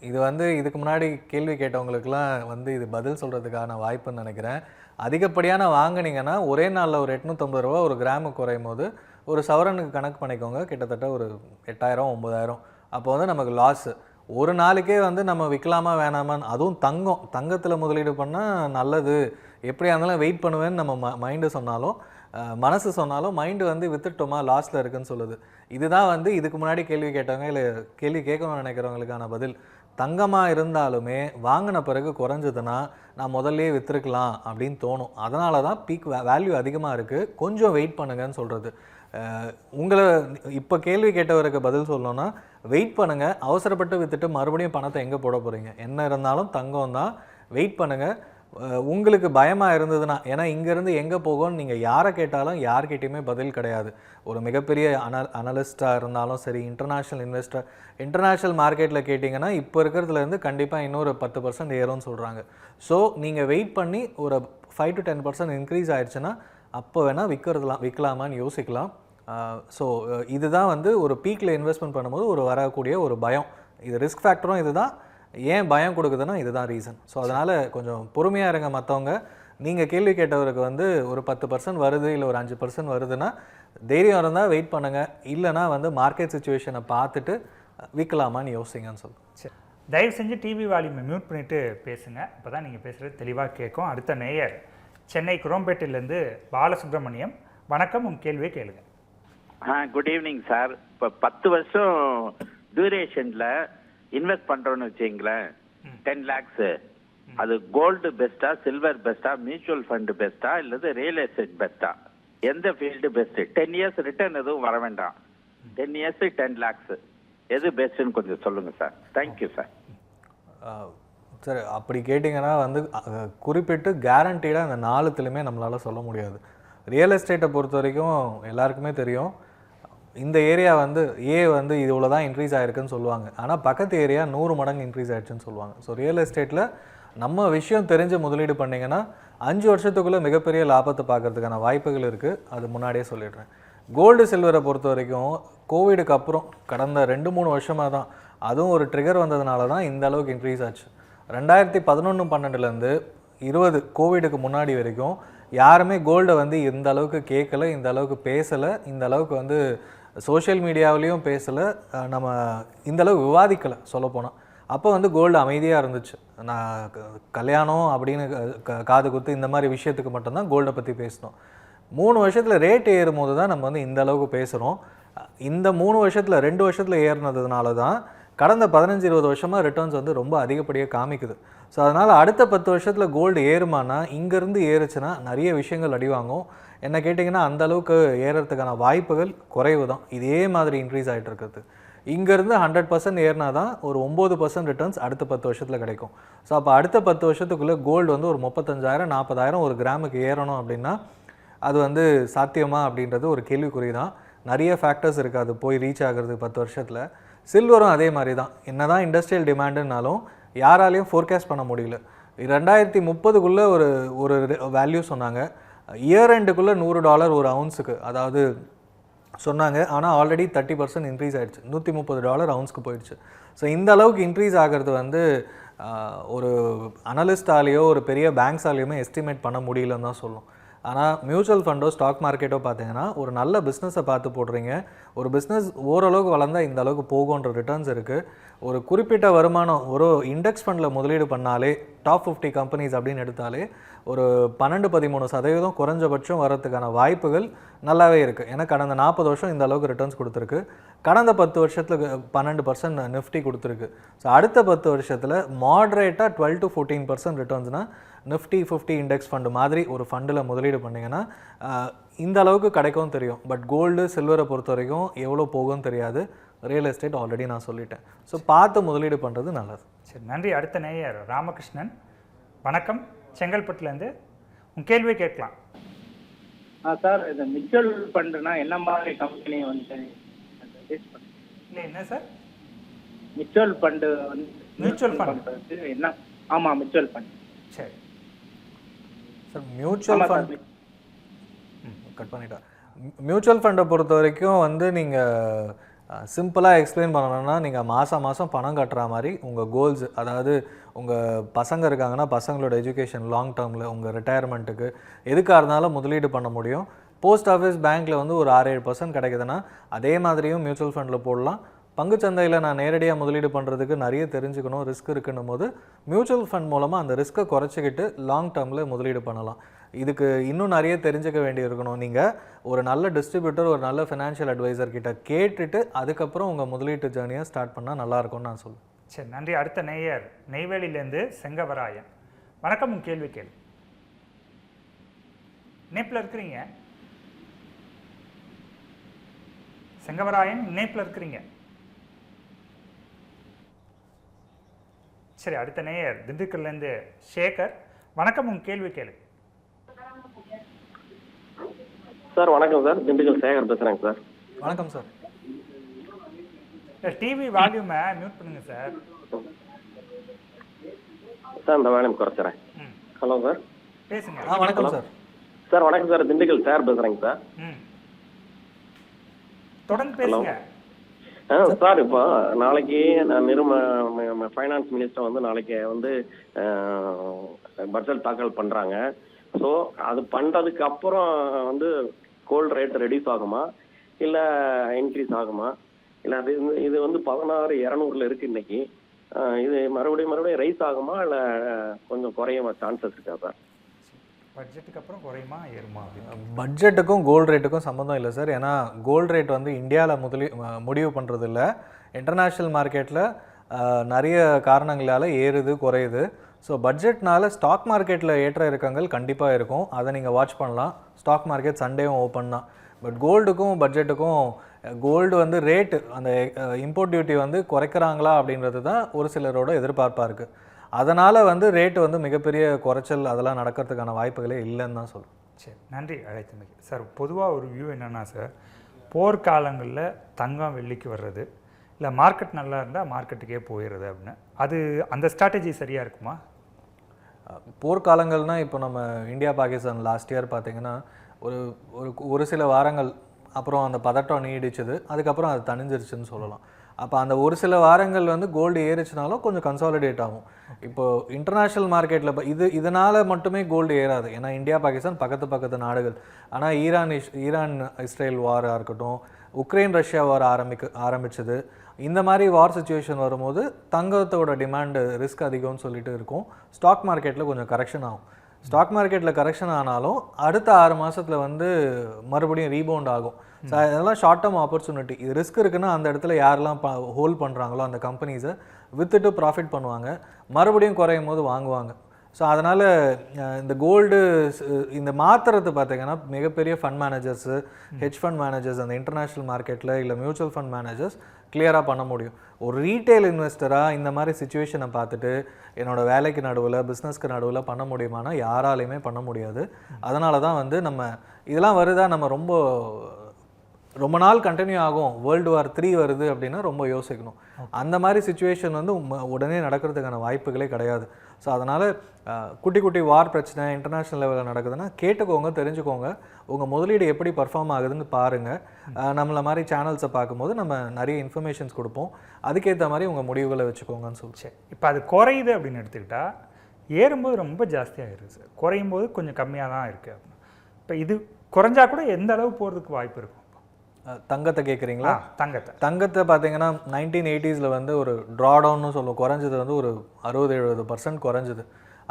இது வந்து இதுக்கு முன்னாடி கேள்வி கேட்டவங்களுக்குலாம் இது பதில் சொல்கிறதுக்கான வாய்ப்புன்னு நினைக்கிறேன். அதிகப்படியான வாங்கினீங்கன்னா ஒரே நாளில் ஒரு 850 ரூபா ஒரு கிராமுக்கு குறையும் போது ஒரு சவரனுக்கு கணக்கு பண்ணிக்கோங்க, கிட்டத்தட்ட ஒரு 8000 9000. அப்போ நமக்கு லாஸு. ஒரு நாளைக்கே நம்ம விற்கலாமா வேணாமான்னு, அதுவும் தங்கத்தில் முதலீடு பண்ணால் நல்லது, எப்படியா இருந்தாலும் வெயிட் பண்ணுவேன்னு நம்ம மைண்டு சொன்னாலும் மனசு சொன்னாலும் மைண்டு வித்துட்டோமா லாஸில் இருக்குன்னு சொல்லுது. இதுதான் இதுக்கு முன்னாடி கேள்வி கேட்டவங்க இல்லை கேள்வி கேட்கணும்னு நினைக்கிறவங்களுக்கான பதில். தங்கமாக இருந்தாலுமே வாங்கின பிறகு குறைஞ்சதுன்னா நான் முதல்லையே விற்றுருக்கலாம் அப்படின்னு தோணும். அதனால தான் பீக் வேல்யூ அதிகமாக இருக்குது, கொஞ்சம் வெயிட் பண்ணுங்கன்னு சொல்கிறது. உங்களை இப்போ கேள்வி கேட்டவருக்கு பதில் சொல்லணும்னா வெயிட் பண்ணுங்கள். அவசரப்பட்டு விற்றுட்டு மறுபடியும் பணத்தை எங்கே போட போகிறீங்க? என்ன இருந்தாலும் தங்கம் தான், வெயிட் பண்ணுங்கள். உங்களுக்கு பயமாக இருந்ததுன்னா, ஏன்னா இங்கேருந்து எங்கே போகும்னு நீங்கள் யாரை கேட்டாலும் யார்கிட்டையுமே பதில் கிடையாது. ஒரு மிகப்பெரிய அனலிஸ்ட்டாக இருந்தாலும் சரி, இன்டர்நேஷ்னல் மார்க்கெட்டில் கேட்டிங்கன்னா இப்போ இருக்கிறதுலேருந்து கண்டிப்பாக இன்னொரு 10% ஏறும்னு சொல்கிறாங்க. ஸோ நீங்கள் வெயிட் பண்ணி ஒரு 5 to 10% இன்க்ரீஸ் ஆயிடுச்சுன்னா அப்போ வேணால் விற்கலாமான்னு யோசிக்கலாம். ஸோ இதுதான் ஒரு பீக்கில் இன்வெஸ்ட்மெண்ட் பண்ணும்போது வரக்கூடிய ஒரு பயம். இது ரிஸ்க் ஃபேக்டரும் இதுதான். ஏன் பயம் கொடுக்குதுன்னா இதுதான் ரீசன். ஸோ அதனால் கொஞ்சம் பொறுமையாக இருங்க. மற்றவங்க நீங்கள் கேள்வி கேட்டவருக்கு ஒரு 10% வருது இல்லை ஒரு 5% வருதுன்னா தைரியம் இருந்தால் வெயிட் பண்ணுங்கள். இல்லைனா மார்க்கெட் சுச்சுவேஷனை பார்த்துட்டு விற்கலாமான்னு யோசிங்கன்னு சொல்லுங்கள். சரி, தயவு செஞ்சு டிவி வால்யூமை மியூட் பண்ணிவிட்டு பேசுங்க, அப்போ தான் நீங்கள் பேசுகிறது தெளிவாக கேட்கும். அடுத்த நேயர் சென்னை குரோம்பேட்டிலேருந்து பாலசுப்ரமணியம். வணக்கம், உங்கள் கேள்வியை கேளுங்க. Good evening sir. இப்போ 10 வருஷம் டியூரேஷனில் இன்வெஸ்ட் பண்ணுறோன்னு வச்சுங்களேன், 10 lakhs. அது கோல்டு பெஸ்ட்டா, சில்வர் பெஸ்ட்டா, மியூச்சுவல் ஃபண்டு பெஸ்ட்டா, இல்லது ரியல் எஸ்டேட் பெஸ்ட்டா? எந்த ஃபீல்டு பெஸ்ட்டு? 10 years ரிட்டர்ன் எதுவும் வர வேண்டாம். 10 years 10 lakhs எது பெஸ்ட்டுன்னு கொஞ்சம் சொல்லுங்கள் சார். Thank you sir. சார் அப்படி கேட்டிங்கன்னா குறிப்பிட்டு கேரண்டீடாக அந்த 4த்துலையுமே நம்மளால் சொல்ல முடியாது. ரியல் எஸ்டேட்டை பொறுத்த வரைக்கும் எல்லாருக்குமே தெரியும், இந்த ஏரியா இவ்வளோ தான் இன்க்ரீஸ் ஆகிருக்குன்னு சொல்லுவாங்க. ஆனால் பக்கத்து ஏரியா 100 மடங்கு இன்க்ரீஸ் ஆகிடுச்சுன்னு சொல்லுவாங்க. ஸோ ரியல் எஸ்டேட்டில் நம்ம விஷயம் தெரிஞ்சு முதலீடு பண்ணிங்கன்னா 5 வருஷத்துக்குள்ளே மிகப்பெரிய லாபத்தை பார்க்கறதுக்கான வாய்ப்புகள் இருக்குது. அது முன்னாடியே சொல்லிடுறேன். கோல்டு சில்வரை பொறுத்த வரைக்கும் கோவிடுக்கு அப்புறம் கடந்த 2-3 வருஷமாக தான், அதுவும் ஒரு ட்ரிகர் வந்ததுனால தான் இந்த அளவுக்கு இன்க்ரீஸ் ஆச்சு. 2011-12 20 கோவிடுக்கு முன்னாடி வரைக்கும் யாருமே கோல்டை இந்த அளவுக்கு கேட்கலை, இந்த அளவுக்கு பேசலை, இந்த அளவுக்கு சோஷியல் மீடியாவிலையும் பேசலை, நம்ம இந்தளவுக்கு விவாதிக்கலை சொல்லப்போனால். அப்போ கோல்டு அமைதியாக இருந்துச்சு. நான் கல்யாணம் அப்படின்னு காது குத்து இந்த மாதிரி விஷயத்துக்கு மட்டும்தான் கோல்டை பற்றி பேசினோம். 3 வருஷத்தில் ரேட் ஏறும்போது தான் நம்ம இந்த அளவுக்கு பேசுகிறோம். இந்த 3 வருஷத்தில் 2 வருஷத்தில் ஏறினதுனால தான் கடந்த 15-20 வருஷமாக ரிட்டர்ன்ஸ் ரொம்ப அதிகப்படியாக காமிக்குது. ஸோ அதனால் அடுத்த 10 வருஷத்தில் கோல்டு ஏறுமானா இங்கேருந்து ஏறுச்சுன்னா நிறைய விஷயங்கள் அடிவாங்கும். என்ன கேட்டிங்கன்னா அந்தளவுக்கு ஏறுறதுக்கான வாய்ப்புகள் குறைவு தான். இதே மாதிரி இன்க்ரீஸ் ஆகிட்டு இருக்கிறது. இங்கேருந்து 100% ஏறினா தான் ஒரு 9% ரிட்டர்ன்ஸ் அடுத்த 10 வருஷத்தில் கிடைக்கும். ஸோ அப்போ அடுத்த 10 வருஷத்துக்குள்ளே கோல்டு ஒரு 35,000-40,000 ஒரு கிராமுக்கு ஏறணும் அப்படின்னா அது சாத்தியமா அப்படின்றது ஒரு கேள்விக்குறி தான். நிறைய ஃபேக்டர்ஸ் இருக்குது அது போய் ரீச் ஆகிறது 10 வருஷத்தில். சில்வரும் அதே மாதிரி தான். என்ன தான் இண்டஸ்ட்ரியல் டிமாண்டுனாலும் யாராலையும் ஃபோர்காஸ்ட் பண்ண முடியல. 2030க்குள்ளே ஒரு வேல்யூ சொன்னாங்க. இயர் எண்டுக்குள்ளே $100 ஒரு அவுன்ஸுக்கு அதாவது சொன்னாங்க. ஆனால் ஆல்ரெடி 30% இன்க்ரீஸ் ஆகிடுச்சு, $130 அவுன்ஸ்க்கு போயிடுச்சு. ஸோ இந்த அளவுக்கு இன்க்ரீஸ் ஆகிறது ஒரு அனலிஸ்டாலேயோ ஒரு பெரிய பேங்க்ஸாலேயுமே எஸ்டிமேட் பண்ண முடியலன்னு தான் சொல்லும். ஆனால் மியூச்சுவல் ஃபண்டோ ஸ்டாக் மார்க்கெட்டோ பார்த்தீங்கன்னா ஒரு நல்ல பிஸ்னஸை பார்த்து போடுறீங்க. ஒரு பிஸ்னஸ் ஓரளவுக்கு வளர்ந்தால் இந்த அளவுக்கு போகுன்ற ரிட்டர்ன்ஸ் இருக்குது. ஒரு குறிப்பிட்ட வருமானம் ஒரு இண்டெக்ஸ் ஃபண்டில் முதலீடு பண்ணாலே டாப் 50 கம்பெனிஸ் அப்படின்னு எடுத்தாலே ஒரு 12-13% குறைஞ்சபட்சம் வரதுக்கான வாய்ப்புகள் நல்லாவே இருக்குது. ஏன்னா கடந்த 40 வருஷம் இந்த அளவுக்கு ரிட்டர்ன்ஸ் கொடுத்துருக்கு. கடந்த 10 வருஷத்தில் 12% நிஃப்டி கொடுத்துருக்கு. ஸோ அடுத்த 10 வருஷத்தில் மாட்ரேட்டாக 12-14% ரிட்டர்ன்ஸ்னால் நிஃப்டி 50 இண்டெக்ஸ் ஃபண்டு மாதிரி ஒரு ஃபண்டில் முதலீடு பண்ணிங்கன்னா இந்த அளவுக்கு கிடைக்கும் தெரியும். பட் கோல்டு சில்வரை பொறுத்த வரைக்கும் எவ்வளோ போகும்னு தெரியாது. ரியல் எஸ்டேட் ஆல்ரெடி நான் சொல்லிட்டேன். ஸோ பார்த்து முதலீடு பண்ணுறது நல்லது. சரி, நன்றி. அடுத்த நேயர் ராமகிருஷ்ணன். வணக்கம், செங்கல்பட்டுலேருந்து. உங்கள் கேள்வி கேட்கலாம். சார், இது மியூச்சுவல் ஃபண்டுனா என்ன மாதிரி கம்பெனி வந்து இல்லை என்ன சார்? மியூச்சுவல் ஃபண்டு வந்து மியூச்சுவல் ஃபண்ட் என்ன? ஆமாம், மியூச்சுவல் ஃபண்ட். சரி சார், மியூச்சுவல் ஃபண்ட் கட் பண்ணிட்டா. மியூச்சுவல் ஃபண்டை பொறுத்த வரைக்கும் வந்து நீங்கள் சிம்பிளாக எக்ஸ்பிளைன் பண்ணணும்னா நீங்கள் மாதம் மாதம் பணம் கட்டுற மாதிரி உங்கள் கோல்ஸ், அதாவது உங்கள் பசங்க இருக்காங்கன்னா பசங்களோட எஜுகேஷன் லாங் டேர்மில் உங்கள் ரிட்டையர்மெண்ட்டுக்கு எதுக்காக இருந்தாலும் முதலீடு பண்ண முடியும். போஸ்ட் ஆஃபீஸ் பேங்க்கில் வந்து ஒரு 6-7% கிடைக்குதுன்னா அதே மாதிரியும் மியூச்சுவல் ஃபண்டில் போடலாம். பங்குச்சந்தையில் நான் நேரடியாக முதலீடு பண்ணுறதுக்கு நிறைய தெரிஞ்சுக்கணும், ரிஸ்க் இருக்குன்னும் போது மியூச்சுவல் ஃபண்ட் மூலமாக அந்த ரிஸ்க்கை குறைச்சிக்கிட்டு லாங் டேர்மில் முதலீடு பண்ணலாம். இதுக்கு இன்னும் நிறைய தெரிஞ்சுக்க வேண்டி இருக்கணும். நீங்கள் ஒரு நல்ல டிஸ்ட்ரிபியூட்டர், ஒரு நல்ல ஃபினான்ஷியல் அட்வைசர் கிட்ட கேட்டுட்டு அதுக்கப்புறம் உங்கள் முதலீட்டு ஜேர்னியை ஸ்டார்ட் பண்ணால் நல்லாயிருக்கும்னு நான் சொல்லுவேன். சரி, நன்றி. அடுத்த நேயர் நெய்வேலியிலேருந்து செங்கவராயன். வணக்கம், உங்கள் கேள்வி கேள்வி. இணைப்பில் இருக்கிறீங்க செங்கவராயன், இணைப்பில் இருக்கிறீங்க. சரி, அடுத்த நேயர் திண்டுக்கல்லேருந்து சேகர். வணக்கம், உங்கள் கேள்வி கேளு. சார் வணக்கம் சார், திண்டுக்கல் சேகர் பேசுகிறேங்க சார். வணக்கம் சார். டிவி வால்யூமை மியூட் பண்ணுங்க சார். சார் இந்த வால்யூம் குறைச்சிறேன். ஹலோ சார், பேசுங்க. வணக்கம் சார். சார் வணக்கம் சார், திண்டுக்கல் சார் பேசுகிறேங்க சார். தொடர்ந்து பேசுங்க. சார், இப்போ நாளைக்கு நான் ஃபைனான்ஸ் மினிஸ்டர் வந்து நாளைக்கு வந்து பட்ஜெட் தாக்கல் பண்ணுறாங்க. ஸோ அது பண்ணுறதுக்கு அப்புறம் வந்து கோல்டு ரேட் ரெடியூஸ் ஆகுமா இல்லை இன்க்ரீஸ் ஆகுமா? இல்லை அது இது வந்து 16,200 இருக்குது இன்னைக்கு. இது மறுபடியும் ரைஸ் ஆகுமா இல்லை கொஞ்சம் குறையுமா சான்சஸ் இருக்கா சார்? பட்ஜெட்டுக்கு அப்புறம் குறையுமா ஏறுமா? பட்ஜெட்டுக்கும் கோல்டு ரேட்டுக்கும் சம்மந்தம் இல்லை சார். ஏன்னா கோல்டு ரேட் வந்து இந்தியாவில் முடிவு பண்ணுறது இல்லை. இன்டர்நேஷ்னல் மார்க்கெட்டில் நிறைய காரணங்களால் ஏறுது குறையுது. ஸோ பட்ஜெட்னால ஸ்டாக் மார்க்கெட்டில் ஏற்ற இறக்கங்கள் கண்டிப்பாக இருக்கும். அதை நீங்கள் வாட்ச் பண்ணலாம். ஸ்டாக் மார்க்கெட் சண்டேவும் ஓப்பன் தான். பட் கோல்டுக்கும் பட்ஜெட்டுக்கும் கோல்டு வந்து ரேட்டு அந்த இம்போர்ட் டியூட்டி வந்து குறைக்கிறாங்களா அப்படின்றது தான் ஒரு சிலரோட எதிர்பார்ப்பாக இருக்குது. அதனால் வந்து ரேட்டு வந்து மிகப்பெரிய குறைச்சல் அதெல்லாம் நடக்கிறதுக்கான வாய்ப்புகளே இல்லைன்னு தான் சொல்லுவேன். சரி, நன்றி அழைத்தமைக்கு. சார், பொதுவாக ஒரு வியூ என்னென்னா சார், போர்க்காலங்களில் தங்கம் வெள்ளிக்கு வர்றது, இல்லை மார்க்கெட் நல்லா இருந்தால் மார்க்கெட்டுக்கே போயிடுறது அப்படின்னு, அது அந்த ஸ்ட்ராட்டஜி சரியாக இருக்குமா? போர்க்காலங்கள்னால் இப்போ நம்ம இந்தியா பாகிஸ்தான் லாஸ்ட் இயர் பார்த்திங்கன்னா ஒரு சில வாரங்கள் அப்புறம் அந்த பதட்டம் நீடிச்சது, அதுக்கப்புறம் அது தணிஞ்சிருச்சுன்னு சொல்லலாம். அப்போ அந்த ஒரு சில வாரங்கள் வந்து கோல்டு ஏறிச்சுனாலும் கொஞ்சம் கன்சாலிடேட் ஆகும். இப்போது இன்டர்நேஷ்னல் மார்க்கெட்டில் இதனால் மட்டுமே கோல்டு ஏறாது. ஏன்னா இந்தியா பாகிஸ்தான் பக்கத்து நாடுகள். ஆனால் ஈரான் இஸ்ரேல் வாராக இருக்கட்டும், உக்ரைன் ரஷ்யா வார் ஆரம்பிச்சது, இந்த மாதிரி வார் சுச்சுவேஷன் வரும்போது தங்கத்தோட டிமாண்டு ரிஸ்க் அதிகம்னு சொல்லிட்டு இருக்கும். ஸ்டாக் மார்க்கெட்டில் கொஞ்சம் கரெக்ஷன் ஆகும். ஸ்டாக் மார்க்கெட்டில் கரெக்ஷன் ஆனாலும் அடுத்த 6 மாதத்தில் வந்து மறுபடியும் ரீபவுண்ட் ஆகும். ஸோ இதெல்லாம் ஷார்ட் டேர்ம் ஆப்பர்ச்சுனிட்டி. இது ரிஸ்க் இருக்குன்னா அந்த இடத்துல யாரெல்லாம் ஹோல்ட் பண்ணுறாங்களோ அந்த கம்பெனிஸை வித்துட்டு ப்ராஃபிட் பண்ணுவாங்க, மறுபடியும் குறையும் போது வாங்குவாங்க. ஸோ அதனால் இந்த கோல்டு இந்த மாத்திரத்தை பார்த்திங்கன்னா மிகப்பெரிய fund managers, hedge fund managers அந்த இன்டர்நேஷ்னல் மார்க்கெட்டில் இல்லை மியூச்சுவல் ஃபண்ட் மேனேஜர்ஸ் கிளியராக பண்ண முடியும். ஒரு ரீட்டைல் இன்வெஸ்டராக இந்த மாதிரி சிச்சுவேஷனை பார்த்துட்டு என்னோடய வேலைக்கு நடுவில் பிஸ்னஸ்க்கு நடுவில் பண்ண முடியுமானா யாராலையுமே பண்ண முடியாது. அதனால தான் வந்து நம்ம இதெல்லாம் வருதா நம்ம ரொம்ப நாள் கண்டினியூ ஆகும், World War III வருது அப்படின்னா ரொம்ப யோசிக்கணும். அந்த மாதிரி சிச்சுவேஷன் வந்து உடனே நடக்கிறதுக்கான வாய்ப்புகளே கிடையாது. ஸோ அதனால் குட்டி வார் பிரச்சனை இன்டர்நேஷ்னல் லெவலில் நடக்குதுன்னா கேட்டுக்கோங்க, தெரிஞ்சுக்கோங்க, உங்கள் முதலீடு எப்படி பர்ஃபார்ம் ஆகுதுன்னு பாருங்கள். நம்மளை மாதிரி சேனல்ஸை பார்க்கும்போது நம்ம நிறைய இன்ஃபர்மேஷன்ஸ் கொடுப்போம், அதுக்கேற்ற மாதிரி உங்கள் முடிவுகளை வச்சுக்கோங்கன்னு சொல்லிச்சு. இப்போ அது குறையுது அப்படின்னு எடுத்துக்கிட்டால் ஏறும்போது ரொம்ப ஜாஸ்தியாகிடுது சார், குறையும் போது கொஞ்சம் கம்மியாக தான் இருக்குது. இப்போ இது குறைஞ்சா கூட எந்த அளவு போகிறதுக்கு வாய்ப்பு இருக்கும்? தங்கத்தை கேட்குறீங்களா? தங்கத்தை பார்த்தீங்கன்னா 1980s வந்து ஒரு ட்ராடவுன்னு சொல்லுவோம், குறைஞ்சது வந்து ஒரு 60-70% குறைஞ்சது.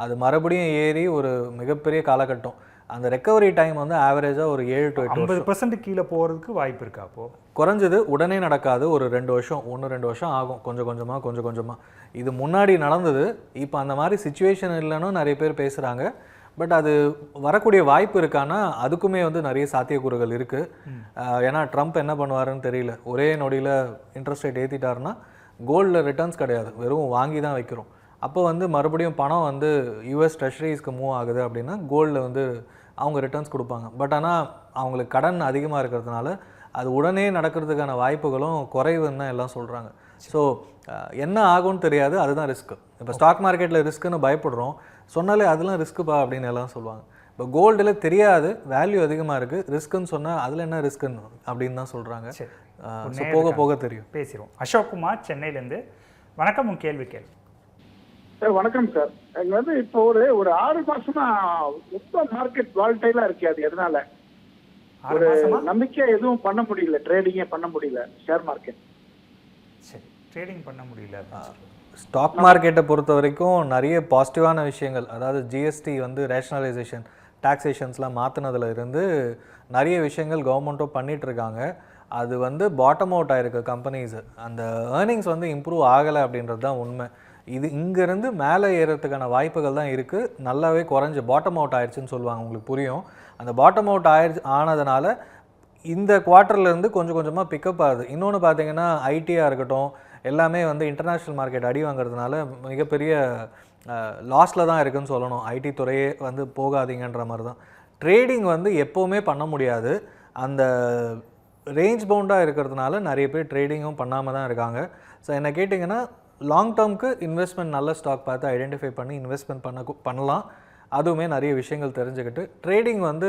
அது மறுபடியும் ஏறி ஒரு மிகப்பெரிய காலகட்டம். அந்த ரெக்கவரி டைம் வந்து ஆவரேஜாக ஒரு 7 to 8 50% கீழே போகிறதுக்கு வாய்ப்பு இருக்கா? அப்போது குறைஞ்சது உடனே நடக்காது, ஒரு 2 வருஷம் 1-2 வருஷம் ஆகும், கொஞ்சம் கொஞ்சமாக. இது முன்னாடி நடந்தது. இப்போ அந்த மாதிரி சுச்சுவேஷன் இல்லைன்னு நிறைய பேர் பேசுகிறாங்க. பட் அது வரக்கூடிய வாய்ப்பு இருக்கான்னா அதுக்குமே வந்து நிறைய சாத்தியக்கூறுகள் இருக்குது. ஏன்னா ட்ரம்ப் என்ன பண்ணுவாருன்னு தெரியல. ஒரே நொடியில் இன்ட்ரெஸ்ட் ரேட் ஏற்றிட்டாருன்னா கோல்டில் ரிட்டர்ன்ஸ் கிடையாது, வெறும் வாங்கி தான் வைக்கிறோம். அப்போ வந்து மறுபடியும் பணம் வந்து யூஎஸ் ட்ரெஷரிஸ்க்கு மூவ் ஆகுது அப்படின்னா கோல்டில் வந்து அவங்க ரிட்டர்ன்ஸ் கொடுப்பாங்க. பட் ஆனால் அவங்களுக்கு கடன் அதிகமாக இருக்கிறதுனால அது உடனே நடக்கிறதுக்கான வாய்ப்புகளும் குறைவுன்னு தான் எல்லாம் சொல்கிறாங்க. ஸோ என்ன ஆகும்னு தெரியாது, அதுதான் ரிஸ்க்கு. இப்போ ஸ்டாக் மார்க்கெட்டில் ரிஸ்க்குன்னு பயப்படுறோம், சொன்னாலே அதெல்லாம் ரிஸ்க்குப்பா அப்படின்னு எல்லாம் சொல்லுவாங்க. இப்போ கோல்டில் தெரியாது, வேல்யூ அதிகமாக இருக்குது, ரிஸ்க்குன்னு சொன்னால் அதில் என்ன ரிஸ்க்குன்னு அப்படின்னு தான் சொல்கிறாங்க. ஸோ போக போக தெரியும். பேசிடுவோம். அசோக் குமார் சென்னையிலேருந்து. வணக்கம், உங்கள் கேள்வி கேள்வி. சார் வணக்கம் சார். எனக்கு வந்து இப்போ ஒரு 6 மாசமா ரொம்ப மார்க்கெட் வால்டைலா இருக்கு. அது எதனால? ஒரு நம்பிக்கை எதுவும் பண்ண முடியல, ட்ரேடிங்கே பண்ண முடியல ஷேர் மார்க்கெட். சரி, ட்ரேடிங் பண்ண முடியல. ஸ்டாக் மார்க்கெட்டை பொறுத்த வரைக்கும் நிறைய பாசிட்டிவான விஷயங்கள், அதாவது ஜிஎஸ்டி வந்து ரேஷனலைசேஷன், டாக்ஸேஷன்ஸ்லாம் மாற்றினதுல இருந்து நிறைய விஷயங்கள் கவர்மெண்ட்டும் பண்ணிகிட்ருக்காங்க. அது வந்து பாட்டம் அவுட் ஆகிருக்கு கம்பெனிஸு. அந்த ஏர்னிங்ஸ் வந்து இம்ப்ரூவ் ஆகலை அப்படின்றது தான் உண்மை. இது இங்கேருந்து மேலே ஏறதுக்கான வாய்ப்புகள் தான் இருக்குது. நல்லாவே குறைஞ்சி பாட்டம் அவுட் ஆயிடுச்சுன்னு சொல்லுவாங்க, உங்களுக்கு புரியும். அந்த பாட்டம் அவுட் ஆனதுனால இந்த குவார்ட்டர்லேருந்து கொஞ்சம் கொஞ்சமாக பிக்கப் ஆகுது. இன்னொன்று பார்த்தீங்கன்னா ஐடியாக இருக்கட்டும், எல்லாமே வந்து இன்டர்நேஷ்னல் மார்க்கெட் அடி வாங்குறதுனால மிகப்பெரிய லாஸில் தான் இருக்குதுன்னு சொல்லணும். ஐடி துறையே வந்து போகாதீங்கன்ற மாதிரி தான். ட்ரேடிங் வந்து எப்போவுமே பண்ண முடியாது, அந்த ரேஞ்ச் பவுண்டாக இருக்கிறதுனால நிறைய பேர் ட்ரேடிங்கும் பண்ணாமல் தான் இருக்காங்க. ஸோ என்ன கேட்டிங்கன்னா லாங் டேர்முக்கு இன்வெஸ்ட்மெண்ட் நல்ல ஸ்டாக் பார்த்து ஐடென்டிஃபை பண்ணி இன்வெஸ்ட்மெண்ட் பண்ணலாம். அதுவுமே நிறைய விஷயங்கள் தெரிஞ்சுக்கிட்டு ட்ரேடிங் வந்து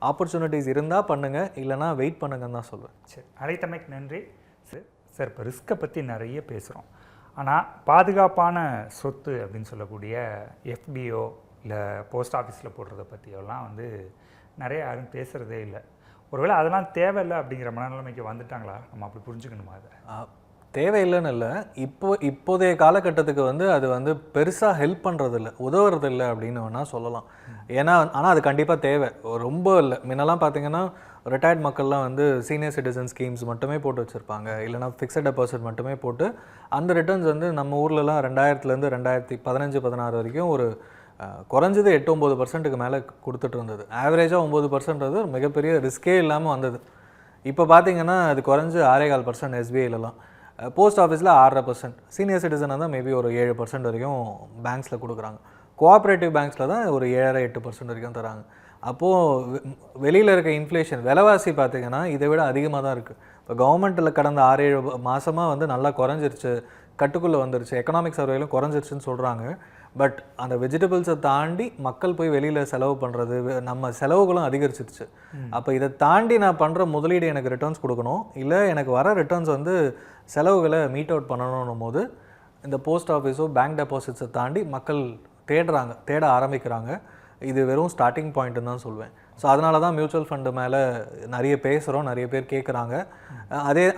ஆப்பர்ச்சுனிட்டிஸ் இருந்தால் பண்ணுங்கள், இல்லைனா வெயிட் பண்ணுங்கன்னு தான் சொல்லுவேன். சரி, அழைத்தமைக்கு நன்றி சார். இப்போ ரிஸ்க்கை பற்றி நிறைய பேசுகிறோம், ஆனால் பாதுகாப்பான சொத்து அப்படின்னு சொல்லக்கூடிய எஃப்டிஓ இல்லை போஸ்ட் ஆஃபீஸில் போடுறத பற்றியெல்லாம் வந்து நிறைய யாரும் பேசுகிறதே இல்லை. ஒருவேளை அதெல்லாம் தேவையில்லை அப்படிங்கிற மனநிலைமைக்கு வந்துட்டாங்களா? நம்ம அப்படி புரிஞ்சுக்கணுமா? அதை தேவையில்லைன்னு இல்லை, இப்போதைய காலகட்டத்துக்கு வந்து அது வந்து பெருசாக ஹெல்ப் பண்ணுறதில்ல, உதவுறதில்லை அப்படின்னு வேணால் சொல்லலாம். ஏன்னா ஆனால் அது கண்டிப்பாக தேவை, ரொம்ப இல்லை. முன்னெல்லாம் பார்த்தீங்கன்னா ரிட்டையர்ட் மக்கள்லாம் வந்து சீனியர் சிட்டிசன் ஸ்கீம்ஸ் மட்டுமே போட்டு வச்சுருப்பாங்க, இல்லைனா ஃபிக்ஸட் டெபாசிட் மட்டுமே போட்டு அந்த ரிட்டர்ன்ஸ் வந்து நம்ம ஊர்லலாம் 2000லேருந்து 2015-16 வரைக்கும் ஒரு குறைஞ்சது 8-9% மேலே கொடுத்துட்டு இருந்தது. ஆவரேஜாக 9% மிகப்பெரிய ரிஸ்கே இல்லாமல் வந்தது. இப்போ பார்த்தீங்கன்னா அது குறைஞ்சு 6.25% எஸ்பிஐலலாம். போஸ்ட் ஆஃபீஸில் 6.5%, சீனியர் சிட்டிசனாக தான் மேபி ஒரு 7% வரைக்கும் பேங்க்ஸில் கொடுக்குறாங்க. கோஆப்ரேட்டிவ் பேங்க்ஸில் தான் ஒரு 7-8% வரைக்கும் தராங்க. அப்போது வெளியில் இருக்க இன்ஃப்ளேஷன் விலைவாசி பார்த்திங்கன்னா இதை விட அதிகமாக தான் இருக்குது. இப்போ கவர்மெண்ட்டில் கடந்த 6-7 மாதமாக வந்து நல்லா குறைஞ்சிருச்சு, கட்டுக்குள்ளே வந்துருச்சு, எக்கனாமிக் சர்வேலும் குறைஞ்சிருச்சுன்னு சொல்கிறாங்க. பட் அந்த வெஜிடபிள்ஸை தாண்டி மக்கள் போய் வெளியில் செலவு பண்ணுறது, நம்ம செலவுகளும் அதிகரிச்சிருச்சு. அப்போ இதை தாண்டி நான் பண்ணுற முதலீடு எனக்கு ரிட்டர்ன்ஸ் கொடுக்கணும், இல்லை எனக்கு வர ரிட்டர்ன்ஸ் வந்து செலவுகளை மீட் அவுட் பண்ணணும் போது இந்த போஸ்ட் ஆஃபீஸோ பேங்க் டெபாசிட்ஸை தாண்டி மக்கள் தேட ஆரம்பிக்கிறாங்க. இது வெறும் ஸ்டார்டிங் பாயிண்ட்டுன்னு தான் சொல்வேன். ஸோ அதனால தான் மியூச்சுவல் ஃபண்டு மேலே நிறைய பேசுகிறோம், நிறைய பேர் கேட்குறாங்க.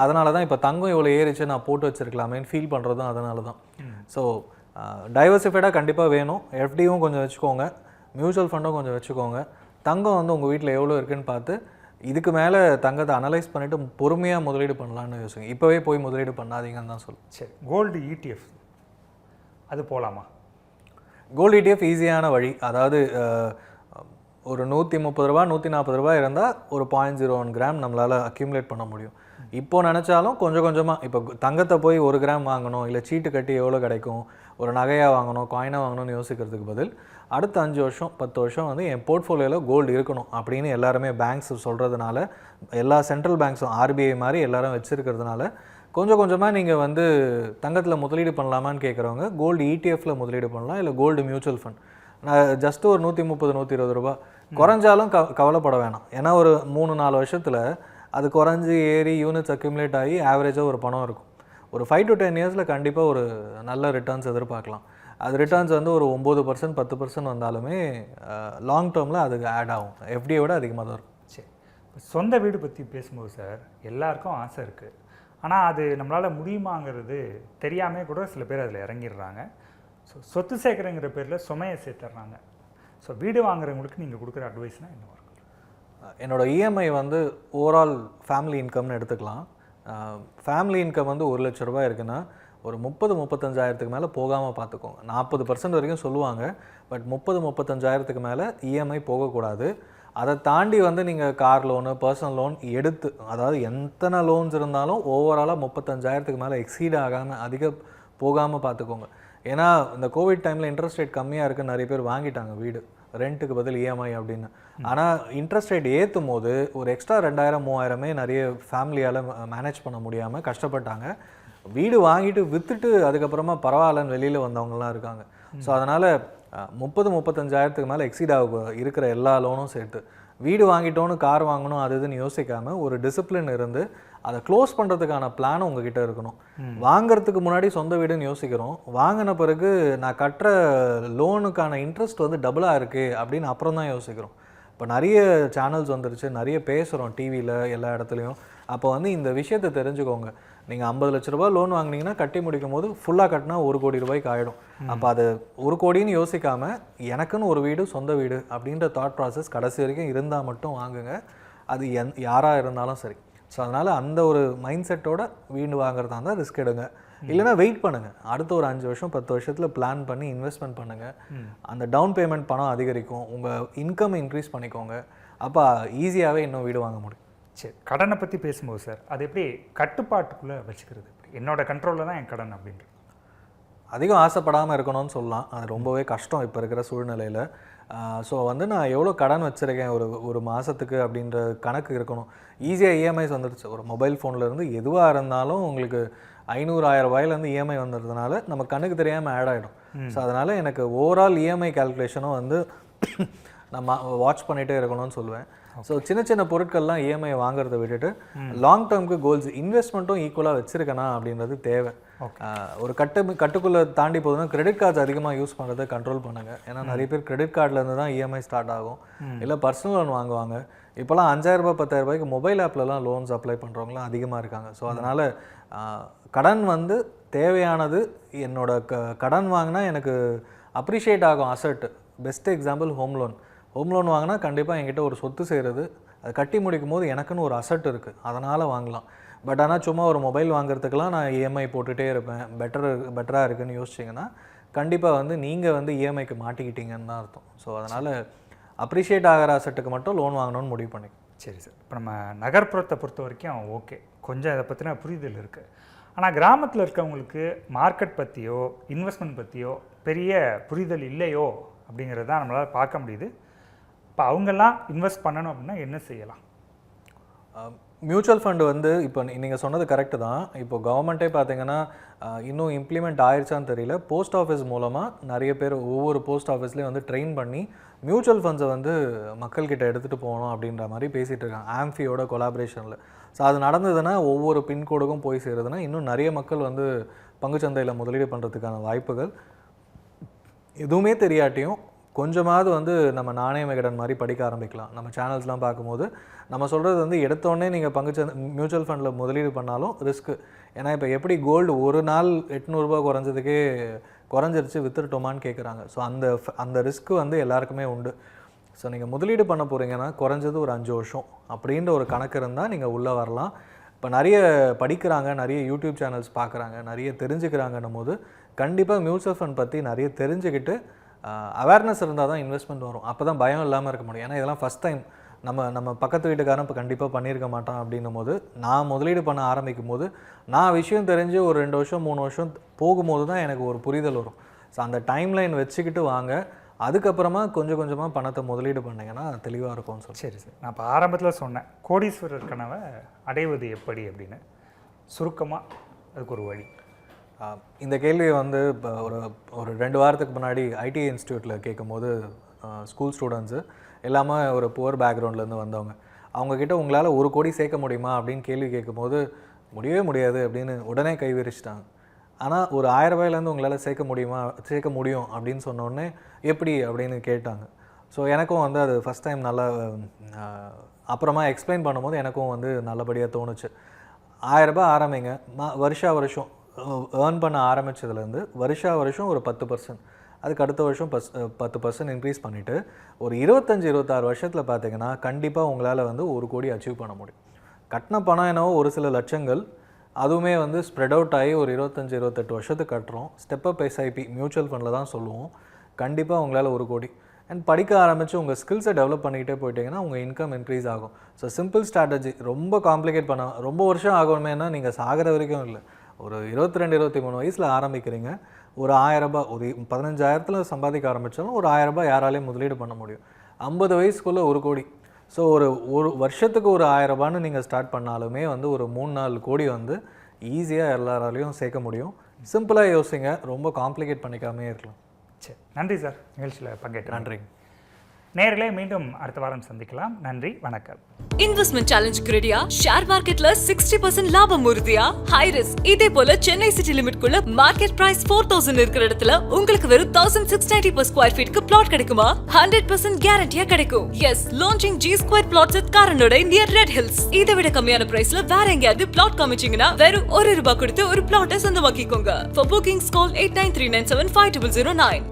அதனால தான் இப்போ தங்கம் இவ்வளோ ஏறிச்சு, நான் போட்டு வச்சுருக்கலாமேன்னு ஃபீல் பண்ணுறதும் அதனால தான். ஸோ டைவர்சிஃபைடாக கண்டிப்பாக வேணும். எஃப்டியும் கொஞ்சம் வச்சுக்கோங்க, மியூச்சுவல் ஃபண்டும் கொஞ்சம் வச்சுக்கோங்க. தங்கம் வந்து உங்கள் வீட்டில் எவ்வளோ இருக்குதுன்னு பார்த்து இதுக்கு மேலே தங்கத்தை அனலைஸ் பண்ணிவிட்டு பொறுமையாக முதலீடு பண்ணலான்னு யோசிங்க. இப்போவே போய் முதலீடு பண்ணாதீங்கன்னு தான் சொல்லுவேன். சரி, கோல்டு ETF அது போகலாமா? கோல்டு ETF ஈஸியான வழி. அதாவது ஒரு 130 ரூபா 140 ரூபா இருந்தால் ஒரு 0.01 கிராம் நம்மளால் அக்யூமுலேட் பண்ண முடியும். இப்போது நினச்சாலும் கொஞ்சம் கொஞ்சமாக, இப்போ தங்கத்தை போய் 1 கிராம் வாங்கணும், இல்லை சீட்டு கட்டி எவ்வளோ கிடைக்கும், ஒரு நகையாக வாங்கணும், காயினாக வாங்கணும்னு யோசிக்கிறதுக்கு பதில் அடுத்த 5 வருஷம் 10 வருஷம் வந்து என் போர்ட்ஃபோலியோவில் கோல்டு இருக்கணும் அப்படின்னு எல்லாருமே பேங்க்ஸ் சொல்கிறதுனால, எல்லா சென்ட்ரல் பேங்க்ஸும் ஆர்பிஐ மாதிரி எல்லாரும் வச்சுருக்கிறதுனால கொஞ்சம் கொஞ்சமாக நீங்கள் வந்து தங்கத்தில் முதலீடு பண்ணலாமான்னு கேட்குறவங்க கோல்டு ETF முதலீடு பண்ணலாம், இல்லை கோல்டு மியூச்சுவல் ஃபண்ட். நான் ஜஸ்ட்டு ஒரு 130-120 ரூபா குறைஞ்சாலும் கவலைப்பட வேணாம். ஏன்னா ஒரு 3-4 வருஷத்தில் அது குறைஞ்சி ஏறி யூனிட்ஸ் அக்யூமுலேட் ஆகி ஆவரேஜாக ஒரு பணம் இருக்கும். ஒரு 5 to 10 இயர்ஸில் கண்டிப்பாக ஒரு நல்ல ரிட்டர்ன்ஸ் எதிர்பார்க்கலாம். அது ரிட்டர்ன்ஸ் வந்து ஒரு 9% 10% வந்தாலுமே லாங் டேர்மில் அதுக்கு ஆட் ஆகும். எஃப்டியை விட அதிகமாக தான் இருக்கும். சரி, சொந்த வீடு பற்றி பேசும்போது சார் எல்லாருக்கும் ஆசை இருக்குது, ஆனால் அது நம்மளால் முடியுமாங்கிறது தெரியாமல் கூட சில பேர் அதில் இறங்கிடுறாங்க. ஸோ சொத்து சேர்க்குறங்கிற பேரில் சுமையை சேர்த்துட்றாங்க. ஸோ வீடு வாங்குறவங்களுக்கு நீங்கள் கொடுக்குற அட்வைஸ்னால் என்ன இருக்கும்? என்னோட இஎம்ஐ வந்து ஓவரால் ஃபேமிலி இன்கம்னு எடுத்துக்கலாம். ஃபேமிலி இன்கம் வந்து 1 லட்ச ரூபாய் இருக்குன்னா ஒரு 30-35,000க்கு மேலே போகாமல் பார்த்துக்கோங்க. 40% வரைக்கும் சொல்லுவாங்க, பட் 30-35,000க்கு மேலே இஎம்ஐ போகக்கூடாது. அதை தாண்டி வந்து நீங்கள் கார் லோனு, பர்சனல் லோன் எடுத்து, அதாவது எத்தனை லோன்ஸ் இருந்தாலும் ஓவராலாக 35,000க்கு மேலே எக்ஸீட் ஆகாமல் போகாமல் பார்த்துக்கோங்க. ஏன்னா இந்த கோவிட் டைமில் இன்ட்ரெஸ்ட் ரேட் கம்மியாக இருக்குன்னு நிறைய பேர் வாங்கிட்டாங்க வீடு, ரெண்ட்டுக்கு பதில் இஎம்ஐ அப்படின்னு. ஆனால் இன்ட்ரெஸ்ட் ரேட் ஏற்றும் போது ஒரு எக்ஸ்ட்ரா 2,000-3,000மே நிறைய ஃபேமிலியால் மேனேஜ் பண்ண முடியாமல் கஷ்டப்பட்டாங்க. வீடு வாங்கிட்டு விற்றுட்டு அதுக்கப்புறமா பரவாயில்லன்னு வெளியில் வந்தவங்கலாம் இருக்காங்க. ஸோ அதனால் 30-35,000க்கு மேலே எக்ஸீட் இருக்கிற எல்லா லோனும் சேர்த்து வீடு வாங்கிட்டோன்னு கார் வாங்கணும் அது இதுன்னு யோசிக்காமல் ஒரு டிசிப்ளின் இருந்து அதை க்ளோஸ் பண்ணுறதுக்கான பிளானும் உங்ககிட்ட இருக்கணும். வாங்கிறதுக்கு முன்னாடி சொந்த வீடுன்னு யோசிக்கிறோம், வாங்கின பிறகு நான் கட்டுற லோனுக்கான இன்ட்ரெஸ்ட் வந்து டபுளாக இருக்குது அப்படின்னு அப்புறம் தான் யோசிக்கிறோம். இப்போ நிறைய சேனல்ஸ் வந்துருச்சு, நிறைய பேசுகிறோம் டிவியில் எல்லா இடத்துலையும். அப்போ வந்து இந்த விஷயத்தை தெரிஞ்சுக்கோங்க. நீங்கள் 50 லட்ச ரூபா லோன் வாங்கினீங்கன்னா கட்டி முடிக்கும் போது ஃபுல்லாக கட்டினா 1 கோடி ரூபாய்க்கு ஆகிடும். அப்போ அது 1 கோடின்னு யோசிக்காமல் எனக்குன்னு ஒரு வீடு, சொந்த வீடு அப்படின்ற தாட் ப்ராசஸ் கடைசி வரைக்கும் இருந்தால் மட்டும் வாங்குங்க. அது யாராக இருந்தாலும் சரி. ஸோ அதனால் அந்த ஒரு மைண்ட் செட்டோட வீடு வாங்குறதா இருந்தால் ரிஸ்க் எடுங்க. இல்லைனா வெயிட் பண்ணுங்கள், அடுத்த ஒரு 5 வருஷம் 10 வருஷத்தில் பிளான் பண்ணி இன்வெஸ்ட்மெண்ட் பண்ணுங்கள். அந்த டவுன் பேமெண்ட் பணம் அதிகரிக்கும், உங்கள் இன்கம் இன்க்ரீஸ் பண்ணிக்கோங்க. அப்போ ஈஸியாகவே இன்னும் வீடு வாங்க முடியும். சரி, கடனை பற்றி பேசும்போது சார் அது எப்படி கட்டுப்பாட்டுக்குள்ளே வச்சுக்கிறது? என்னோட கண்ட்ரோலில் தான் என் கடன் அப்படின்றது. அதிகம் ஆசைப்படாமல் இருக்கணும்னு சொல்லலாம், அது ரொம்பவே கஷ்டம் இப்போ இருக்கிற சூழ்நிலையில். ஸோ வந்து நான் எவ்வளோ கடன் வச்சுருக்கேன் ஒரு மாதத்துக்கு அப்படின்ற கணக்கு இருக்கணும். ஈஸியாக இஎம்ஐஸ் வந்துடுச்சு, ஒரு மொபைல் ஃபோன்லேருந்து எதுவாக இருந்தாலும் உங்களுக்கு 500-1000 ரூபாயிலேருந்து இஎம்ஐ வந்துடுறதுனால நம்ம கண்ணுக்கு தெரியாமல் ஆட் ஆகிடும். ஸோ அதனால் எனக்கு ஓவரால் இஎம்ஐ கால்குலேஷனும் வந்து நம்ம வாட்ச் பண்ணிகிட்டே இருக்கணும்னு சொல்லுவேன். ஸோ சின்ன சின்ன பொருட்கள்லாம் இஎம்ஐ வாங்குறத விட்டுட்டு லாங் டேர்முக்கு கோல்ஸ் இன்வெஸ்ட்மெண்ட்டும் ஈக்குவலாக வச்சுருக்கேனா அப்படின்றது தேவை. ஒரு கட்டுக்குள்ளே தாண்டி போதுன்னா கிரெடிட் கார்ட்ஸ் அதிகமாக யூஸ் பண்ணுறதை கண்ட்ரோல் பண்ணுங்கள். ஏன்னா நிறைய பேர் கிரெடிட் கார்ட்லேருந்து தான் இஎம்ஐ ஸ்டார்ட் ஆகும், இல்லை பர்சனல் லோன் வாங்குவாங்க. இப்போலாம் 5,000 ரூபாய் 10,000 ரூபாய்க்கு மொபைல் ஆப்லலாம் லோன்ஸ் அப்ளை பண்ணுறவங்களாம் அதிகமாக இருக்காங்க. ஸோ அதனால் கடன் வந்து தேவையானது. என்னோட கடன் வாங்கினா எனக்கு அப்ரிஷியேட் ஆகும் asset. Best example home loan வாங்கினா கண்டிப்பாக என்கிட்ட ஒரு சொத்து செய்கிறது, அது கட்டி முடிக்கும் போது எனக்குன்னு ஒரு அசட் இருக்குது, அதனால் வாங்கலாம். பட் ஆனால் சும்மா ஒரு மொபைல் வாங்குறதுக்கெலாம் நான் இஎம்ஐ போட்டுகிட்டே இருப்பேன், பெட்டராக இருக்குதுன்னு யோசிச்சிங்கன்னா கண்டிப்பாக வந்து நீங்கள் வந்து இஎம்ஐக்கு மாட்டிக்கிட்டீங்கன்னு தான் அர்த்தம். ஸோ அதனால் அப்ரிஷியேட் ஆகிற அசட்டுக்கு மட்டும் லோன் வாங்கணும்னு முடிவு பண்ணி. சரி சார், இப்போ நம்ம நகர்ப்புறத்தை பொறுத்த வரைக்கும் ஓகே, கொஞ்சம் இதை பற்றின புரிதல் இருக்குது. ஆனால் கிராமத்தில் இருக்கவங்களுக்கு மார்க்கெட் பற்றியோ இன்வெஸ்ட்மெண்ட் பற்றியோ பெரிய புரிதல் இல்லையோ அப்படிங்கிறது தான் நம்மளால் பார்க்க முடியுது. இப்போ அவங்கெல்லாம் இன்வெஸ்ட் பண்ணணும் அப்படின்னா என்ன செய்யலாம்? மியூச்சுவல் ஃபண்டு வந்து இப்போ நீங்கள் சொன்னது கரெக்டு தான். இப்போ கவர்மெண்ட்டே பார்த்தீங்கன்னா இன்னும் இம்ப்ளிமெண்ட் ஆயிடுச்சான்னு தெரியல, போஸ்ட் ஆஃபீஸ் மூலமாக நிறைய பேர் ஒவ்வொரு போஸ்ட் ஆஃபீஸ்லேயும் வந்து ட்ரெயின் பண்ணி மியூச்சுவல் ஃபண்ட்ஸை வந்து மக்கள்கிட்ட எடுத்துகிட்டு போகணும் அப்படின்ற மாதிரி பேசிகிட்டு இருக்காங்க, ஆம்ஃபியோட கொலாபரேஷனில். ஸோ அது நடந்ததுன்னா ஒவ்வொரு பின்கோடுக்கும் போய் சேருதுன்னா இன்னும் நிறைய மக்கள் வந்து பங்குச்சந்தையில் முதலீடு பண்ணுறதுக்கான வாய்ப்புகள். எதுவுமே தெரியாட்டியும் கொஞ்சமாவது வந்து நம்ம நாணய விகடன் மாதிரி படிக்க ஆரம்பிக்கலாம். நம்ம சேனல்ஸ்லாம் பார்க்கும்போது நம்ம சொல்கிறது வந்து எடுத்தோடனே நீங்கள் மியூச்சுவல் ஃபண்டில் முதலீடு பண்ணாலும் ரிஸ்க்கு. ஏன்னா இப்போ எப்படி கோல்டு ஒரு நாள் 800 ரூபா குறைஞ்சதுக்கே குறைஞ்சிருச்சு வித்துட்டோமான்னு கேட்குறாங்க. ஸோ அந்த ரிஸ்க்கு வந்து எல்லாருக்குமே உண்டு. ஸோ நீங்கள் முதலீடு பண்ண போகிறீங்கன்னா குறைஞ்சது ஒரு 5 வருஷம் அப்படின்ற ஒரு கணக்கு இருந்தால் நீங்கள் உள்ளே வரலாம். இப்போ நிறைய படிக்கிறாங்க, நிறைய யூடியூப் சேனல்ஸ் பார்க்குறாங்க, நிறைய தெரிஞ்சுக்கிறாங்கன்னும் போது கண்டிப்பாக மியூச்சுவல் ஃபண்ட் பற்றி நிறைய தெரிஞ்சுக்கிட்டு அவேர்னஸ் இருந்தால் தான் இன்வெஸ்ட்மெண்ட் வரும். அப்போ தான் பயம் இல்லாமல் இருக்க முடியும். ஏன்னா இதெல்லாம் ஃபஸ்ட் டைம் நம்ம பக்கத்து வீட்டுக்காரன் இப்போ கண்டிப்பாக பண்ணியிருக்க மாட்டான் அப்படின்னும் போது நான் முதலீடு பண்ண ஆரம்பிக்கும் போது நான் விஷயம் தெரிஞ்சு ஒரு 2 வருஷம் 3 வருஷம் போகும்போது தான் எனக்கு ஒரு புரிதல் வரும். ஸோ அந்த டைம்லைன் வச்சுக்கிட்டு வாங்க, அதுக்கப்புறமா கொஞ்சம் கொஞ்சமாக பணத்தை முதலீடு பண்ணிங்கன்னா தெளிவாக இருக்கும்னு சொல்லி. சரி சார், நான் இப்போ ஆரம்பத்தில் சொன்னேன் கோடீஸ்வரர் கனவை அடைவது எப்படி அப்படின்னு, சுருக்கமாக அதுக்கு ஒரு வழி. இந்த கேள்வியை வந்து இப்போ ஒரு 2 வாரத்துக்கு முன்னாடி ஐடி இன்ஸ்டியூட்டில் கேட்கும்போது ஸ்கூல் ஸ்டூடெண்ட்ஸு எல்லாமே ஒரு புவர் பேக்ரவுண்ட்லேருந்து வந்தவங்க, அவங்கக்கிட்ட உங்களால் 1 கோடி சேர்க்க முடியுமா அப்படின்னு கேள்வி கேட்கும்போது முடியவே முடியாது அப்படின்னு உடனே கை விரிச்சிட்டாங்க. ஆனால் ஒரு 1000 ரூபாயிலேருந்து உங்களால் சேர்க்க முடியும் அப்படின்னு சொன்னோடனே எப்படி அப்படின்னு கேட்டாங்க. ஸோ எனக்கும் வந்து அது ஃபஸ்ட் டைம் நல்லா அப்புறமா எக்ஸ்பிளைன் பண்ணும்போது எனக்கும் வந்து நல்லபடியாக தோணுச்சு. 1000 ரூபாய் ஆரம்பிங்க, வருஷம் ஏர்ன் பண்ண ஆரம்பித்ததுலேருந்து வருஷம் ஒரு 10%, அதுக்கு அடுத்த வருஷம் 10% இன்க்ரீஸ் பண்ணிவிட்டு ஒரு 25-26 வருஷத்தில் பார்த்தீங்கன்னா கண்டிப்பாக உங்களால் வந்து 1 கோடி அச்சீவ் பண்ண முடியும். கட்டின பணம் என்னவோ ஒரு சில லட்சங்கள், அதுவுமே வந்து ஸ்ப்ரெட் அவுட் ஆகி ஒரு 25-28 வருஷத்துக்கு கட்டுறோம். ஸ்டெப் அப் எஸ்ஐபி மியூச்சுவல் ஃபண்டில் தான் சொல்லுவோம். கண்டிப்பாக உங்களால் 1 கோடி. அண்ட் படிக்க ஆரம்பித்து உங்கள் ஸ்கில்ஸை டெவலப் பண்ணிக்கிட்டே போயிட்டீங்கன்னா உங்கள் இன்கம் இன்க்ரீஸ் ஆகும். ஸோ சிம்பிள் ஸ்ட்ராட்டஜி, ரொம்ப காம்ப்ளிகேட் பண்ண ரொம்ப வருஷம் ஆகணுமேனா நீங்கள் சாகிற வரைக்கும் இல்லை, ஒரு 22-23 வயசில் ஆரம்பிக்கிறீங்க, ஒரு 1000 ரூபாய், ஒரு 15,000 சம்பாதிக்க ஆரம்பித்தாலும் ஒரு 1000 ரூபாய் யாராலையும் முதலீடு பண்ண முடியும். 50 வயசுக்குள்ளே 1 கோடி. ஸோ ஒரு வருஷத்துக்கு ஒரு 1000 ரூபான்னு நீங்கள் ஸ்டார்ட் பண்ணாலுமே வந்து ஒரு 3-4 கோடி வந்து ஈஸியாக எல்லாராலையும் சேர்க்க முடியும். சிம்பிளாக யோசிங்க, ரொம்ப காம்ப்ளிகேட் பண்ணிக்காமே இருக்கலாம். சரி, நன்றி சார், நிகழ்ச்சியில் பங்கேற்று. நன்றி நேயர்களே, மீண்டும் அடுத்த வாரம் சந்திக்கலாம். நன்றி, வணக்கம். இன்வெஸ்ட்மெண்ட் சேலஞ்சுக்கு ரெடியா? ஷேர் மார்க்கெட்ல 60% லாபம் உறுதியா? High risk. இதே போல சென்னை சிட்டி லிமிட்குள்ள மார்க்கெட் பிரைஸ் 4000 இருக்கிற இடத்துல உங்களுக்கு வெறும் 1690 per square feetக்கு பிளாட் கிடைக்குமா? 100% கேரண்டியா கிடைக்கும். Yes, launching G Square Plots at காரனோட நியர் ரெட் ஹில்ஸ். இதை விட கம்மியான பிரைஸ்ல வேற எங்கயாவது பிளாட் காமிச்சீங்கன்னா வெறும் 1 ரூபாய் கொடுத்து ஒரு பிளாட்டை சொந்தமாக்கிக்கோங்க. For bookings call 8939750009.